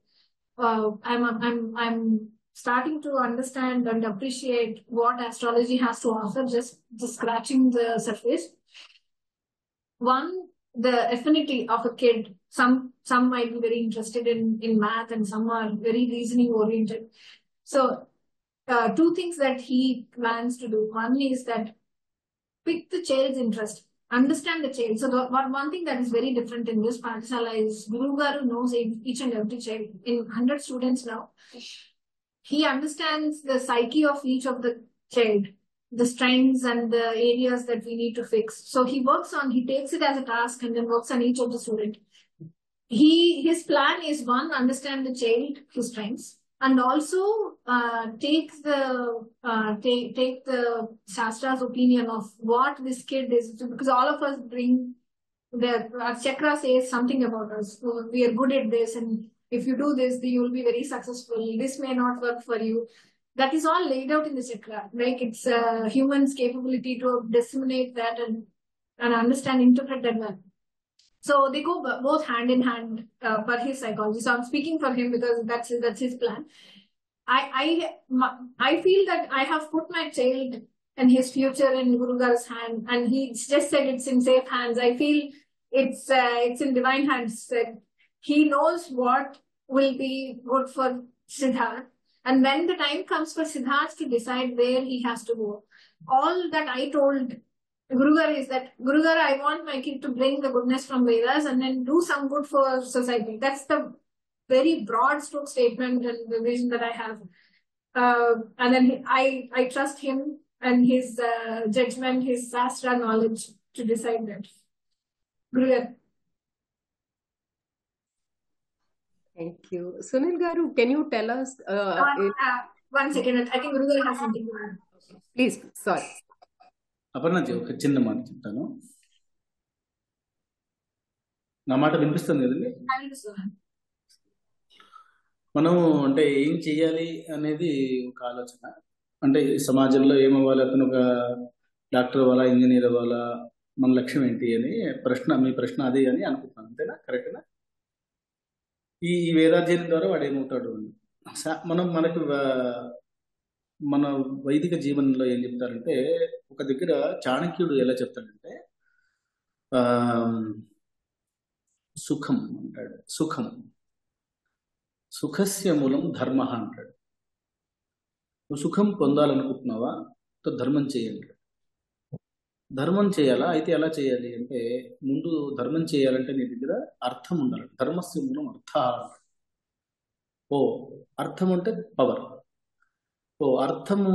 [SPEAKER 4] I'm starting to understand and appreciate what astrology has to offer, just scratching the surface. One, the affinity of a kid. Some might be very interested in math, and some are very reasoning oriented. So 2 things that he plans to do. One is that pick the child's interest, understand the child. So one thing that is very different in this Pathshala is Guru Garu knows each and every child. In 100 students now, he understands the psyche of each of the child, the strengths and the areas that we need to fix. So he takes it as a task and then works on each of the student. His plan is, one, understand the child, his strengths, and also take the Shastra's opinion of what this kid is, because all of us bring our chakra says something about us. So we are good at this, and if you do this, then you will be very successful. This may not work for you. That is all laid out in the chakra. Like it's a human's capability to disseminate that and understand, interpret that well. So they go both hand in hand for his psychology. So I'm speaking for him because that's his plan. I feel that I have put my child and his future in Guru Garu's hand, and he just said it's in safe hands. I feel it's in divine hands. He knows what will be good for Siddharth, and when the time comes for Siddharth to decide where he has to go, all that I told Guru Garu is that, Guru Garu, I want my kid to bring the goodness from Vedas and then do some good for society. That's the very broad stroke statement and the vision that I have. And then I trust him and his judgment, his Shastra knowledge to decide that. Guru Garu.
[SPEAKER 2] Thank you. Sunil Garu, can you tell us?
[SPEAKER 4] 1 second. I think Guru Garu has something to add.
[SPEAKER 2] Please, sorry.
[SPEAKER 1] అపర్ణజీ, ఒక చిన్న మాట చెప్తాను. నా మాట వినిపిస్తుంది కదండి? మనం అంటే ఏం చెయ్యాలి అనేది ఒక ఆలోచన. అంటే సమాజంలో ఏమవ్వాలి, అతను ఒక డాక్టర్ అవ్వాలా, ఇంజనీర్ అవ్వాలా, మన లక్ష్యం ఏంటి అని మీ ప్రశ్న అదే అని అనుకుంటున్నాను. అంతేనా? కరెక్టేనా? ఈ వేదాధ్యయనం ద్వారా వాడు ఏమవుతాడు? మన వైదిక జీవనంలో ఏం చెప్తారంటే, ఒక దగ్గర చాణక్యుడు ఎలా చెప్తాడంటే, సుఖం అంటాడు. సుఖస్య మూలం ధర్మ అంటాడు. నువ్వు సుఖం పొందాలనుకుంటున్నావా, ధర్మం చేయండి. ధర్మం చేయాలా? అయితే ఎలా చేయాలి అంటే, ముందు ధర్మం చేయాలంటే నీ దగ్గర అర్థం ఉండాలి. ధర్మస్య మూలం అర్థ. ఓ అర్థం అంటే పవర్. ఓ అర్థము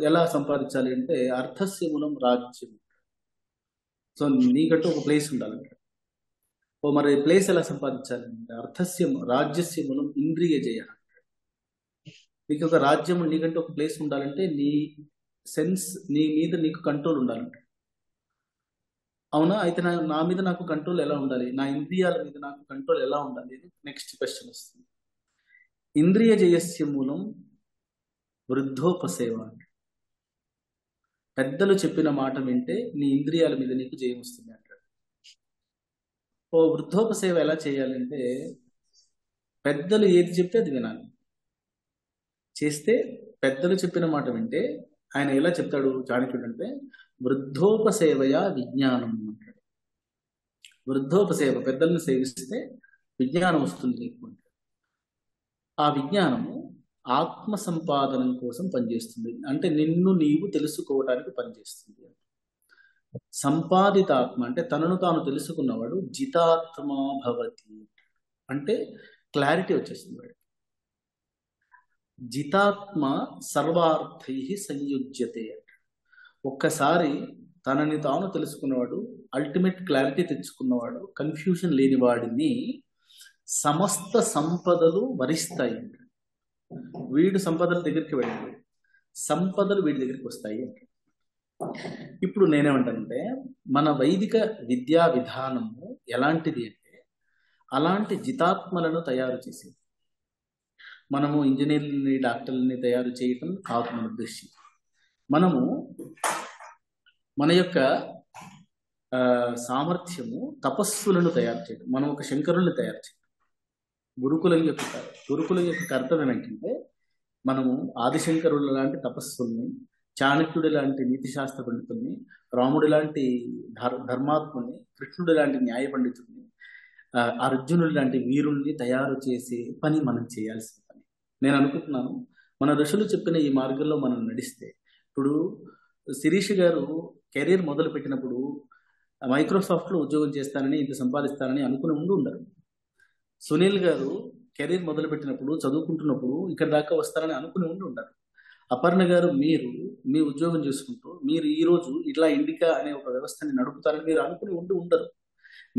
[SPEAKER 1] ఎలా సంపాదించాలి అంటే, అర్థస్య మూలం రాజ్యం. సో నీకంటూ ఒక ప్లేస్ ఉండాలంట. ఓ మరి ప్లేస్ ఎలా సంపాదించాలి అంటే, అర్థస్య రాజ్యస్య మూలం ఇంద్రియ జయ. నీకు ఒక రాజ్యం, నీకంటూ ఒక ప్లేస్ ఉండాలంటే నీ సెన్స్, నీ మీద నీకు కంట్రోల్ ఉండాలంట. అవునా? అయితే నా మీద నాకు కంట్రోల్ ఎలా ఉండాలి, నా ఇంద్రియాల మీద నాకు కంట్రోల్ ఎలా ఉండాలి అని నెక్స్ట్ క్వశ్చన్ వస్తుంది. ఇంద్రియ జయస్య మూలం వృద్ధోపసేవ. పెద్దలు చెప్పిన మాట వింటే నీ ఇంద్రియాల మీద నీకు జయం వస్తుంది అంటాడు. ఓ వృద్ధోపసేవ ఎలా చేయాలంటే, పెద్దలు ఏది చెప్తే అది వినాలి. చేస్తే పెద్దలు చెప్పిన మాట వింటే ఆయన ఎలా చెప్తాడు చాణక్యుడు అంటే, వృద్ధోపసేవయా విజ్ఞానం అంటాడు. వృద్ధోపసేవ, పెద్దలను సేవిస్తే విజ్ఞానం వస్తుంది నీకు అంటాడు. ఆ విజ్ఞానము ఆత్మ సంపాదనం కోసం పనిచేస్తుంది. అంటే నిన్ను నీవు తెలుసుకోవడానికి పనిచేస్తుంది. సంపాదిత ఆత్మ అంటే తనను తాను తెలుసుకున్నవాడు జితాత్మ భవతి. అంటే క్లారిటీ వచ్చేస్తుంది వాడికి. జితాత్మ సర్వార్థై సంయుజ్యతే. ఒక్కసారి తనని తాను తెలుసుకున్నవాడు, అల్టిమేట్ క్లారిటీ తెచ్చుకున్నవాడు, కన్ఫ్యూజన్ లేని వాడిని సమస్త సంపదలు వరిస్తాయి. వీడు సంపదల దగ్గరికి వెళ్ళాడు, సంపదలు వీడి దగ్గరికి వస్తాయి. ఇప్పుడు నేనేమంటానంటే, మన వైదిక విద్యా విధానము ఎలాంటిది అంటే, అలాంటి జితాత్మలను తయారు చేసేది. మనము ఇంజనీర్లని, డాక్టర్లని తయారు చేయటం కాదు మన ఉద్దేశం. మనము మన యొక్క సామర్థ్యము తపస్సులను తయారు చేయడం. మనం ఒక శంకరుల్ని తయారు చేయడం. గురుకులం యొక్క కర్తవ్యం ఏంటంటే, మనము ఆదిశంకరుల లాంటి తపస్సుల్ని, చాణక్యుడి లాంటి నీతి శాస్త్ర పండితుల్ని, రాముడి లాంటి ధర్మాత్ముల్ని, కృష్ణుడి లాంటి న్యాయ పండితుల్ని, అర్జునుడి లాంటి వీరుల్ని తయారు చేసే పని మనం చేయాల్సిన పని. నేను అనుకుంటున్నాను, మన ఋషులు చెప్పిన ఈ మార్గంలో మనం నడిస్తే, ఇప్పుడు శిరీష్ గారు కెరీర్ మొదలు పెట్టినప్పుడు మైక్రోసాఫ్ట్లో ఉద్యోగం చేస్తానని, ఇంత సంపాదిస్తానని అనుకుని ఉండరు. సునీల్ గారు కెరీర్ మొదలు పెట్టినప్పుడు, చదువుకుంటున్నప్పుడు ఇక్కడ దాకా వస్తారని అనుకుని ఉండరు. అపర్ణ గారు, మీరు మీ ఉద్యోగం చేసుకుంటూ మీరు ఈరోజు ఇట్లా ఇండికా అనే ఒక వ్యవస్థని నడుపుతారని మీరు అనుకుని ఉండరు.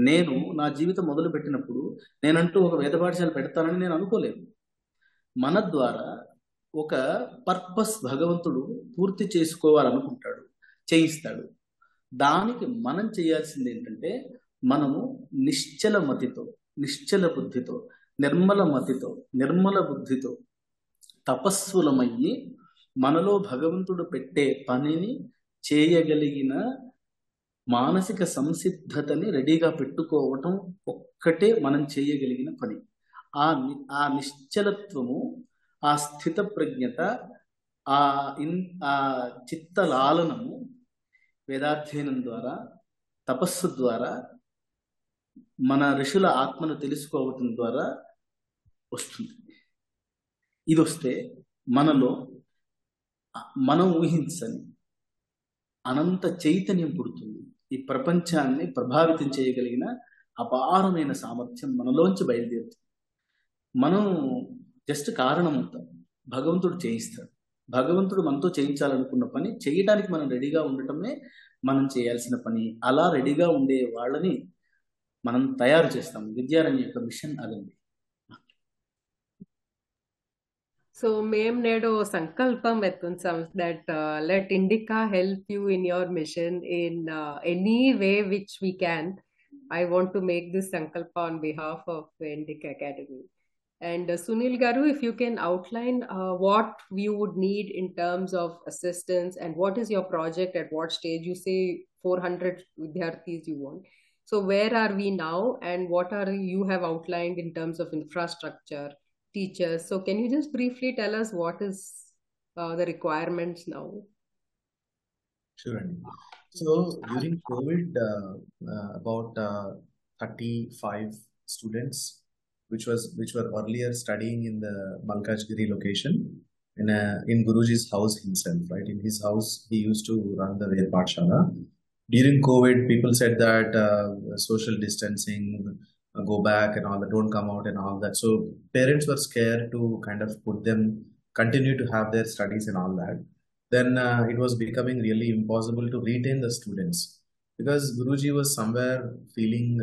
[SPEAKER 1] నేను నా జీవితం మొదలు పెట్టినప్పుడు నేనంటూ ఒక వేద పాఠశాల పెడతానని నేను అనుకోలేదు. మన ద్వారా ఒక పర్పస్ భగవంతుడు పూర్తి చేసుకోవాలనుకుంటాడు, చేయిస్తాడు. దానికి మనం చేయాల్సింది ఏంటంటే, మనము నిశ్చల మతితో, నిశ్చల బుద్ధితో, నిర్మల మతితో, నిర్మల బుద్ధితో తపస్సులమయ్యి మనలో భగవంతుడు పెట్టే పనిని చేయగలిగిన మానసిక సంసిద్ధతని రెడీగా పెట్టుకోవటం ఒక్కటే మనం చేయగలిగిన పని. ఆ నిశ్చలత్వము, ఆ స్థిత ప్రజ్ఞత, ఆ చిత్తలాలనము వేదాధ్యయనం ద్వారా, తపస్సు ద్వారా, మన ఋషుల ఆత్మను తెలుసుకోవటం ద్వారా వస్తుంది. ఇది వస్తే మనలో మనం ఊహించని అనంత చైతన్యం పుడుతుంది. ఈ ప్రపంచాన్ని ప్రభావితం చేయగలిగిన అపారమైన సామర్థ్యం మనలోంచి బయలుదేరుతుంది. మనం జస్ట్ కారణం అవుతాం, భగవంతుడు చేయిస్తాడు. భగవంతుడు మనతో చేయించాలనుకున్న పని చేయడానికి మనం రెడీగా ఉండటమే మనం చేయాల్సిన పని. అలా రెడీగా ఉండే వాళ్ళని మనం తయారు చేస్తాం. విద్యారణ్య యొక్క మిషన్ అదండి.
[SPEAKER 2] So, మేము నేడు సంకల్పం ఎత్తుతాం that let Indica help you in your mission in any way which we can. I want to make this sankalpa on behalf of Indica Academy. And Sunil Garu, if you can outline what you would need in terms of assistance, and what is your project, at what stage? You say 400 vidyarthis you want. So where are we now, and what are you have outlined in terms of infrastructure, teachers? So can you just briefly tell us what is the requirements now?
[SPEAKER 3] Sure. So during COVID, about 35 students, which were earlier studying in the Malkajgiri location, in Guruji's house himself, right? In his house, he used to run the Ved Pathshala. during COVID, people said that social distancing, go back and all that, don't come out and all that. So parents were scared to kind of put them, continue to have their studies and all that. Then it was becoming really impossible to retain the students because Guruji was somewhere feeling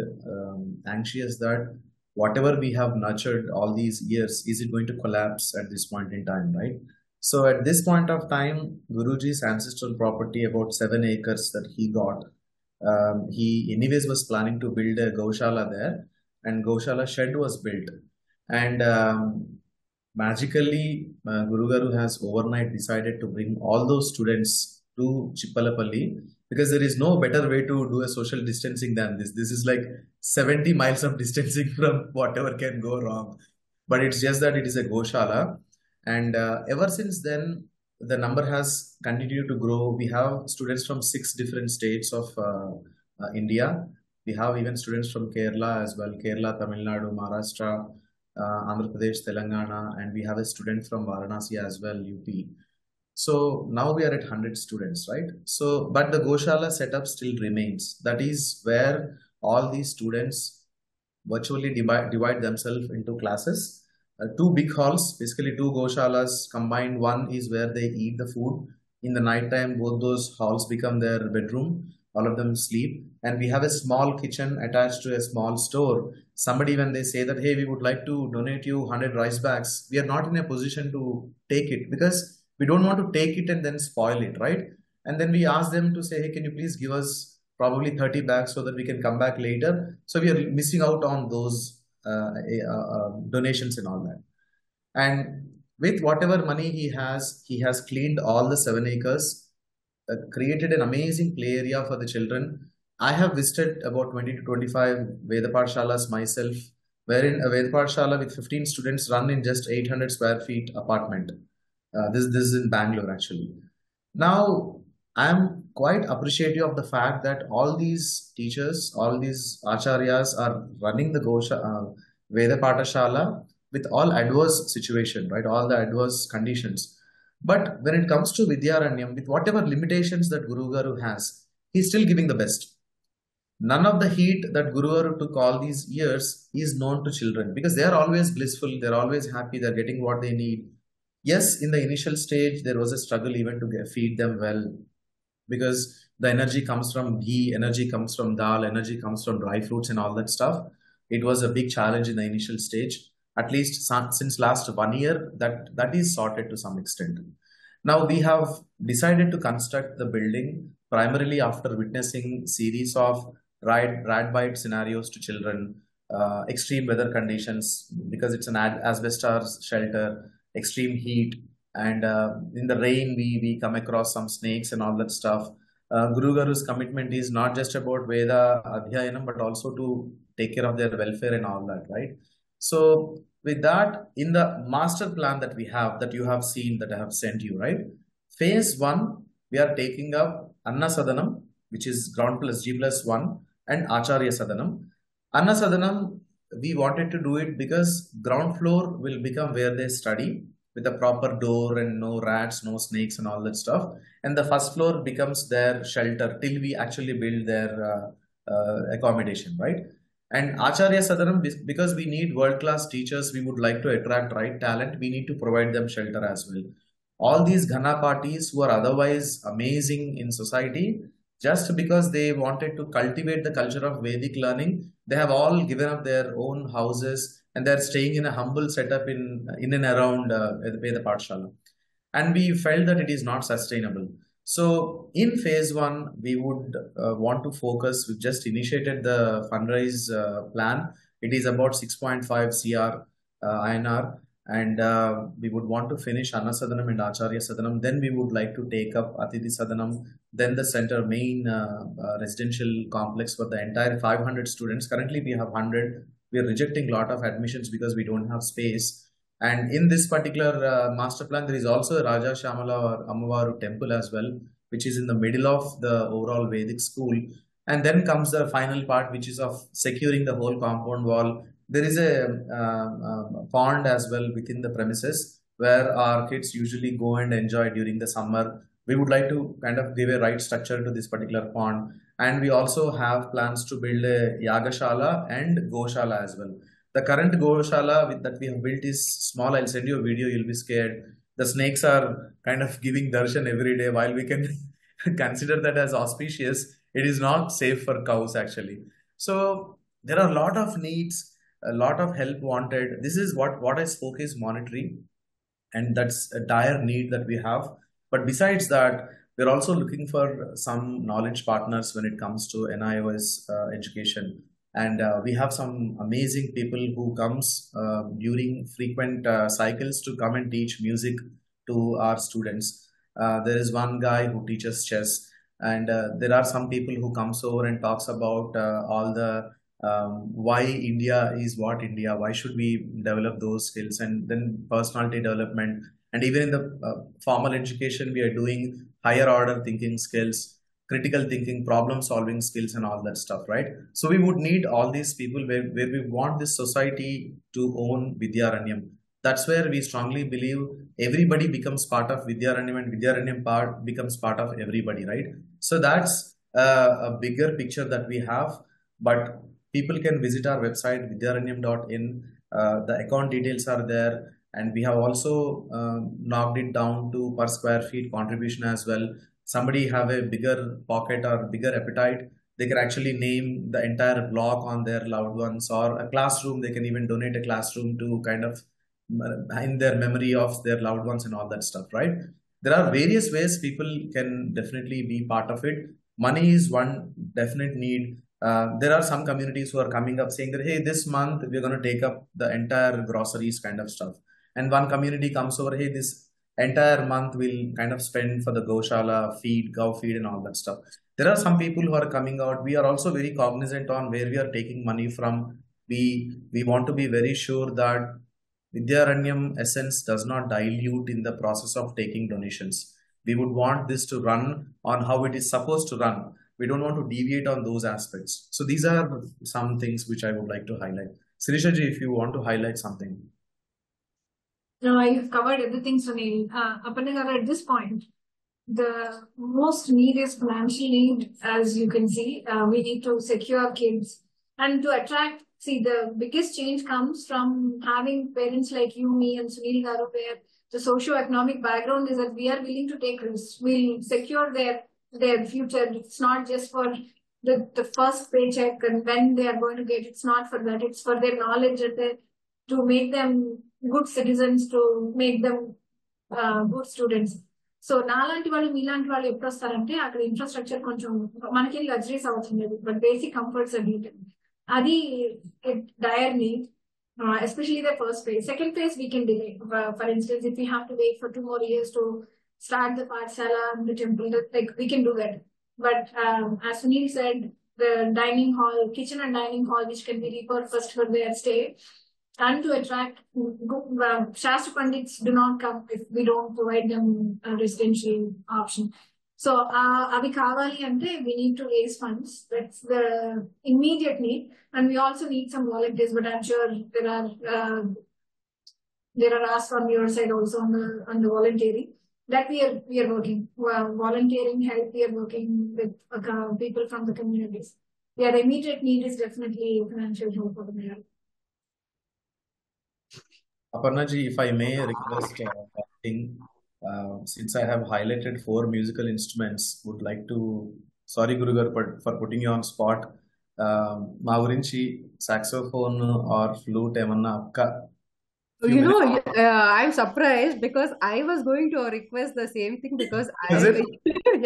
[SPEAKER 3] anxious that whatever we have nurtured all these years, is it going to collapse at this point in time, right? So at this point of time, Guruji's ancestral property, about 7 acres that he got, he anyways was planning to build a Gaushala there, and Gaushala shed was built. And magically, Guru Garu has overnight decided to bring all those students to Chippalapalli because there is no better way to do a social distancing than this. This is like 70 miles of distancing from whatever can go wrong. But it's just that it is a Goshala. And ever since then, the number has continued to grow. We have students from 6 different states of India. We have even students from Kerala as well, Kerala, Tamil Nadu, Maharashtra, Andhra Pradesh, Telangana, and we have a student from Varanasi as well, UP. So now we are at 100 students, right? So, but the Goshala setup still remains. That is where all these students virtually divide themselves into classes. 2 big halls, basically 2 Goshalas combined. One is where they eat the food. In the night time, both those halls become their bedroom. All of them sleep. And we have a small kitchen attached to a small store. Somebody, when they say that, hey, we would like to donate you 100 rice bags, we are not in a position to take it because we don't want to take it and then spoil it, right? And then we ask them to say, hey, can you please give us probably 30 bags so that we can come back later? So we are missing out on those donations and all that. And with whatever money he has cleaned all the 7 acres, created an amazing play area for the children. I have visited about 20 to 25 Veda Pathshalas myself, wherein a Veda Pathshala with 15 students run in just 800 square feet apartment. This is in Bangalore actually. Now, I am quite appreciative of the fact that all these teachers, all these acharyas are running the Veda Pathshala with all adverse situation, right? All the adverse conditions. But when it comes to Vidyaranyam, with whatever limitations that Guru Garu has, he's still giving the best. None of the heat that Guru Garu took all these years is known to children because they are always blissful, they're always happy, they're getting what they need. Yes, in the initial stage, there was a struggle even to feed them well because the energy comes from ghee, energy comes from dal, energy comes from dry fruits and all that stuff. It was a big challenge in the initial stage. At least since last 1 year, that is sorted to some extent. Now we have decided to construct the building primarily after witnessing series of rat bite scenarios to children, extreme weather conditions because it's an asbestos shelter, extreme heat, and in the rain we come across some snakes and all that stuff. Guru Garu's commitment is not just about Veda Adhyayanam, but also to take care of their welfare and all that, right? So with that, in the master plan that we have, that you have seen, that I have sent you, right? Phase 1, we are taking up Anna Sadanam, which is ground plus G+1, and Acharya Sadanam. Anna Sadanam, we wanted to do it because ground floor will become where they study with a proper door and no rats, no snakes and all that stuff. And the first floor becomes their shelter till we actually build their accommodation, right? And Acharya Sadanam, because we need world-class teachers, we would like to attract right talent, we need to provide them shelter as well. All these Ghana parties who are otherwise amazing in society, just because they wanted to cultivate the culture of Vedic learning, they have all given up their own houses and they're staying in a humble setup in and around Veda Pathshala. And we felt that it is not sustainable. So in phase 1, we would want to focus. We've just initiated the fundraise plan. It is about 6.5 CR INR. And we would want to finish Anna Sadanam and Acharya Sadanam. Then we would like to take up Atithi Sadanam, then the center main residential complex for the entire 500 students. Currently we have 100. We are rejecting a lot of admissions because we don't have space. And in this particular master plan, there is also a Raja Shamala or Amavaru temple as well, which is in the middle of the overall Vedic school. And then comes the final part, which is of securing the whole compound wall. There is a pond as well within the premises where our kids usually go and enjoy during the summer. we would like to kind of give a right structure to this particular pond. And we also have plans to build a Yagashala and Goshala as well. The current Goshala that we have built is small. I'll send you a video, you'll be scared. The snakes are kind of giving darshan every day. While we can consider that as auspicious, it is not safe for cows actually. So there are a lot of needs, a lot of help wanted. This is what I spoke is monetary, and that's a dire need that we have. But besides that, we're also looking for some knowledge partners when it comes to NIOS education. And we have some amazing people who comes during frequent cycles to come and teach music to our students. There is one guy who teaches chess, and there are some people who comes over and talks about all the why India is what India, why should we develop those skills, and then personality development. And even in the formal education, we are doing higher order thinking skills, critical thinking, problem solving skills, and all that stuff, right? So we would need all these people where we want this society to own Vidyaranyam. That's where we strongly believe everybody becomes part of Vidyaranyam, and Vidyaranyam part becomes part of everybody, right? So that's a bigger picture that we have. But people can visit our website vidyaranyam.in. The account details are there, and we have also knocked it down to per square feet contribution as well. Somebody have a bigger pocket or bigger appetite, they can actually name the entire block on their loved ones, or a classroom. They can even donate a classroom to kind of in their memory of their loved ones and all that stuff, right? There are various ways people can definitely be part of it. Money is one definite need. There are some communities who are coming up saying that, hey, this month we're going to take up the entire groceries kind of stuff. And one community comes over, hey, this entire month we'll kind of spend for the Goshala feed, cow feed, and all that stuff. There are some people who are coming out. We are also very cognizant on where we are taking money from. We want to be very sure that Vidyaranyam essence does not dilute in the process of taking donations. We would want this to run on how it is supposed to run. We don't want to deviate on those aspects. So these are some things which I would like to highlight. Sirisha ji, if you want to highlight something.
[SPEAKER 4] No, I've covered everything, Sunil. Aparna, at this point, the most need is financial need, as you can see. We need to secure kids and to attract. See, the biggest change comes from having parents like you, me, and Sunil Garu, where the socio-economic background is that we are willing to take risks. We'll secure their future. It's not just for the first paycheck and when they are going to get. It's not for that. It's for their knowledge and to make them good citizens, to make them good students. So నాలాంటి వాళ్ళు మీలాంటి వాళ్ళు ఎప్పుడు వస్తారంటే అక్కడ infrastructure కొంచెం మనకి luxuries అవసరం లేదు, బట్ బేసిక్ కంఫర్ట్స్ అది dire need, especially the first phase. Second phase we can delay. For instance, if you have to wait for 2 more years to start the pathshala and the temple, like we can do that. But as Sunil said, the dining hall, kitchen and dining hall, which can be repurposed for their stay, and to attract Shastra Pandits do not come if we don't provide them a residential option. So avi kavali ante we need to raise funds. That's the immediate need, and we also need some volunteers. But I'm sure there are asks on your side also on the volunteering that we are working. Volunteering help, we are working with people from the communities. The immediate need is definitely financial help for the mayor.
[SPEAKER 3] Aparna ji, if I may request one thing, since I have highlighted 4 musical instruments, would like to, sorry Guru Garu for putting you on spot. మా గురించి saxophone or flute ఏమన్నా ఒక్క few
[SPEAKER 2] You know,
[SPEAKER 3] minutes.
[SPEAKER 2] I'm surprised because I was going to request the same thing because
[SPEAKER 3] Is it?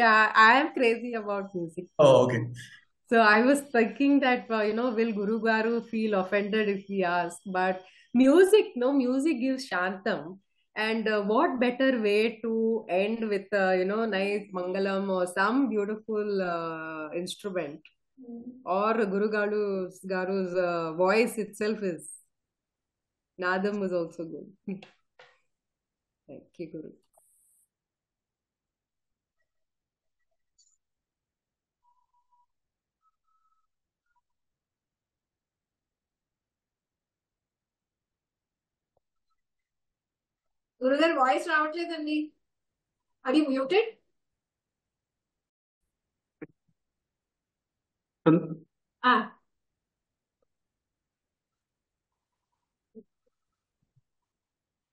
[SPEAKER 2] yeah, I am crazy about music.
[SPEAKER 3] Oh, okay.
[SPEAKER 2] So I was thinking that, will Guru Garu feel offended if we ask? But music gives shantam. And what better way to end with, nice Mangalam or some beautiful instrument? Or Guru Garu's voice itself is, Nadam was also good. Thank you, Guru.
[SPEAKER 4] గురుగారు voice రావట్లేదండి. అది muted. Ah,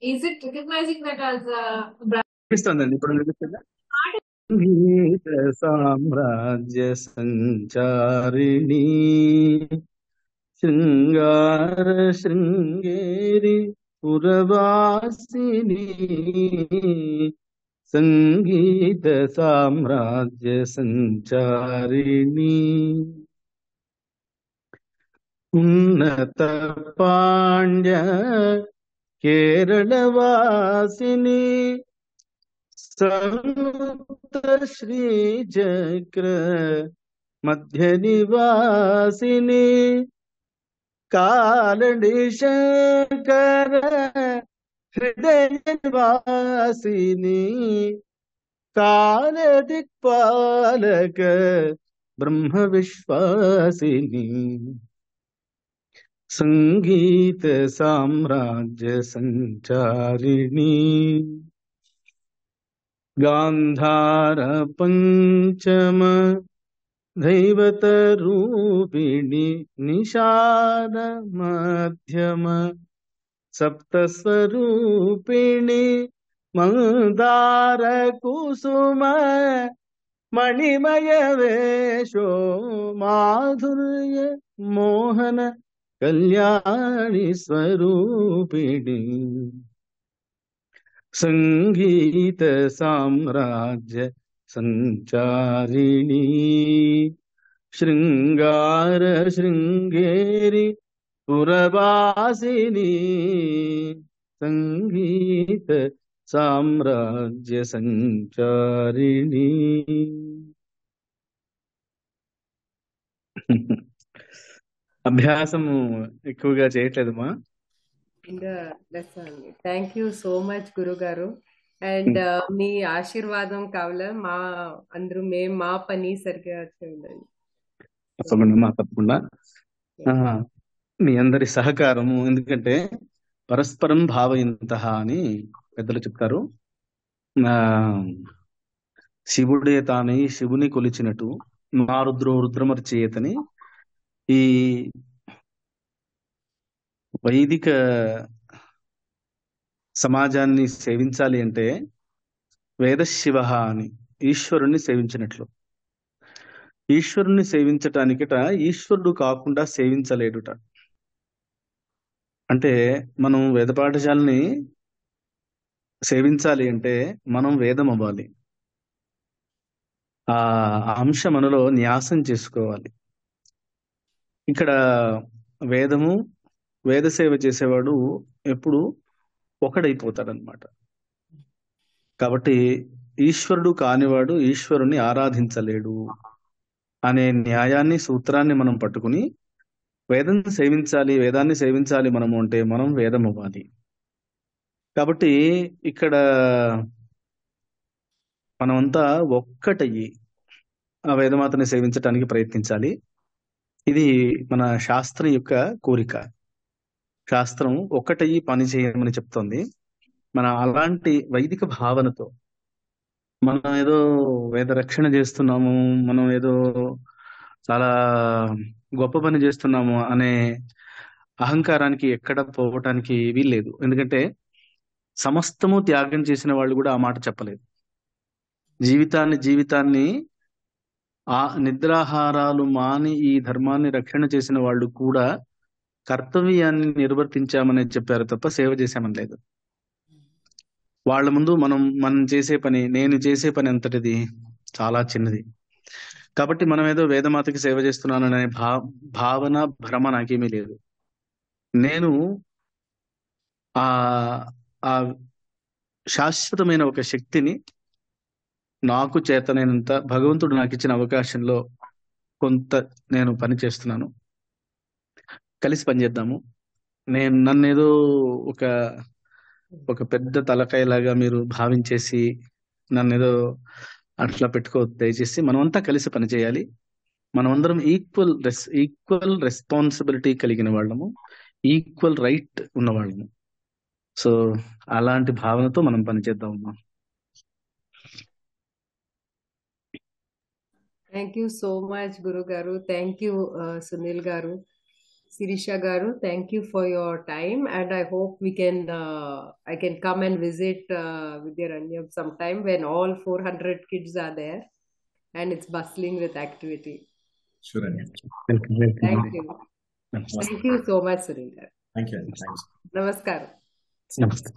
[SPEAKER 4] is it recognizing that as a brand?
[SPEAKER 1] వినిపిస్తుందండి ఇప్పుడు వినిపిస్తుందా? సంగీత సామ్రాజ్య సంచారిణి శృంగార శృంగేరి పురవాసిని సంగీత సామ్రాజ్య సంచారిణి ఉన్నత పాండ్య కేరళవాసిని సంత శ్రీచక్ర మధ్య నివాసిని కాలడి శంకర హృదయ నివాసిని కాల దిక్పాలక బ్రహ్మ విశ్వాసిని సంగీత సామ్రాజ్య సంచారిణి గాంధార పంచమ దైవత రూపిణి నిషాద మధ్యమ సప్తస్వరూపిణి మందార కుసుమ మణిమయ వేషో మాధుర్య మోహన కళ్యాణి స్వరూపిణి సంగీత సామ్రాజ్య సంచారిణి శృంగార శృంగేరి పురవాసిని సంగీత సామ్రాజ్య సంచారిణి. అభ్యాసము ఎక్కువగా చేయట్లేదమ్మా.
[SPEAKER 2] థ్యాంక్ యూ సో మచ్ గురుగారు. అండ్ మీ ఆశీర్వాదం కావాలా మా అందరూ మేము మా పని సరిగ్గా చేయండి.
[SPEAKER 1] తప్పకుండా తప్పకుండా మీ అందరి సహకారము, ఎందుకంటే పరస్పరం భావయంతః అని పెద్దలు చెప్తారు. శివుడే తానై శివుని కొలిచినట్టు మా రుద్రో రుద్రమర్చేయతని ఈ వైదిక సమాజాన్ని సేవించాలి అంటే వేదశివ అని ఈశ్వరుణ్ణి సేవించినట్లు. ఈశ్వరుణ్ణి సేవించటానికిట ఈశ్వరుడు కాకుండా సేవించలేడుట. అంటే మనం వేద పాఠశాలని సేవించాలి అంటే మనం వేదం అవ్వాలి. ఆ అంశ మనలో న్యాసం చేసుకోవాలి. ఇక్కడ వేదము వేద సేవ చేసేవాడు ఎప్పుడు ఒకడైపోతాడనమాట. కాబట్టి ఈశ్వరుడు కానివాడు ఈశ్వరుణ్ణి ఆరాధించలేడు అనే న్యాయాన్ని సూత్రాన్ని మనం పట్టుకుని వేదాన్ని సేవించాలి మనము అంటే మనం వేదం అవ్వాలి. కాబట్టి ఇక్కడ మనమంతా ఒక్కటయ్యి ఆ వేదమాతని సేవించటానికి ప్రయత్నించాలి. ఇది మన శాస్త్రం యొక్క కోరిక. శాస్త్రం ఒక్కటయ్యి పని చేయమని చెప్తోంది. మన అలాంటి వైదిక భావనతో మనం ఏదో వేద రక్షణ చేస్తున్నాము, మనం ఏదో చాలా గొప్ప పని చేస్తున్నాము అనే అహంకారానికి ఎక్కడ పోవటానికి వీల్లేదు. ఎందుకంటే సమస్తము త్యాగం చేసిన వాళ్ళు కూడా ఆ మాట చెప్పలేదు. జీవితాన్ని ఆ నిద్రాహారాలు మాని ఈ ధర్మాన్ని రక్షణ చేసిన వాళ్ళు కూడా కర్తవ్యాన్ని నిర్వర్తించామని చెప్పారు తప్ప సేవ చేశామని లేదు. వాళ్ళ ముందు మనం చేసే పని, నేను చేసే పని అంతటిది చాలా చిన్నది. కాబట్టి మనం ఏదో వేదమాతకి సేవ చేస్తున్నాననే భావన భ్రమ నాకేమీ లేదు. నేను ఆ శాశ్వతమైన ఒక శక్తిని నాకు చేతనైనంత భగవంతుడు నాకు ఇచ్చిన అవకాశంలో కొంత నేను పని చేస్తున్నాను. కలిసి పనిచేద్దాము. నన్నేదో ఒక పెద్ద తలకాయలాగా మీరు భావించేసి నన్నేదో అట్లా పెట్టుకోవద్దు దయచేసి. మనమంతా కలిసి పనిచేయాలి. మనమందరం ఈక్వల్ రెస్పాన్సిబిలిటీ కలిగిన వాళ్ళము, ఈక్వల్ రైట్ ఉన్నవాళ్ళము. సో అలాంటి భావనతో మనం పనిచేద్దామమ్మా.
[SPEAKER 2] Thank you so much, Guru Garu. Thank you, Sunil Garu. Sirisha Garu, thank you for your time, and I hope I can come and visit Vidyaranyam sometime when all 400 kids are there and it's bustling with activity.
[SPEAKER 3] Sure, Anya.
[SPEAKER 5] Welcome.
[SPEAKER 2] Thank you. Thank you so much, Sunil Garu.
[SPEAKER 3] Thank you, Anya. Thanks.
[SPEAKER 2] Namaskaram.
[SPEAKER 5] Namaste.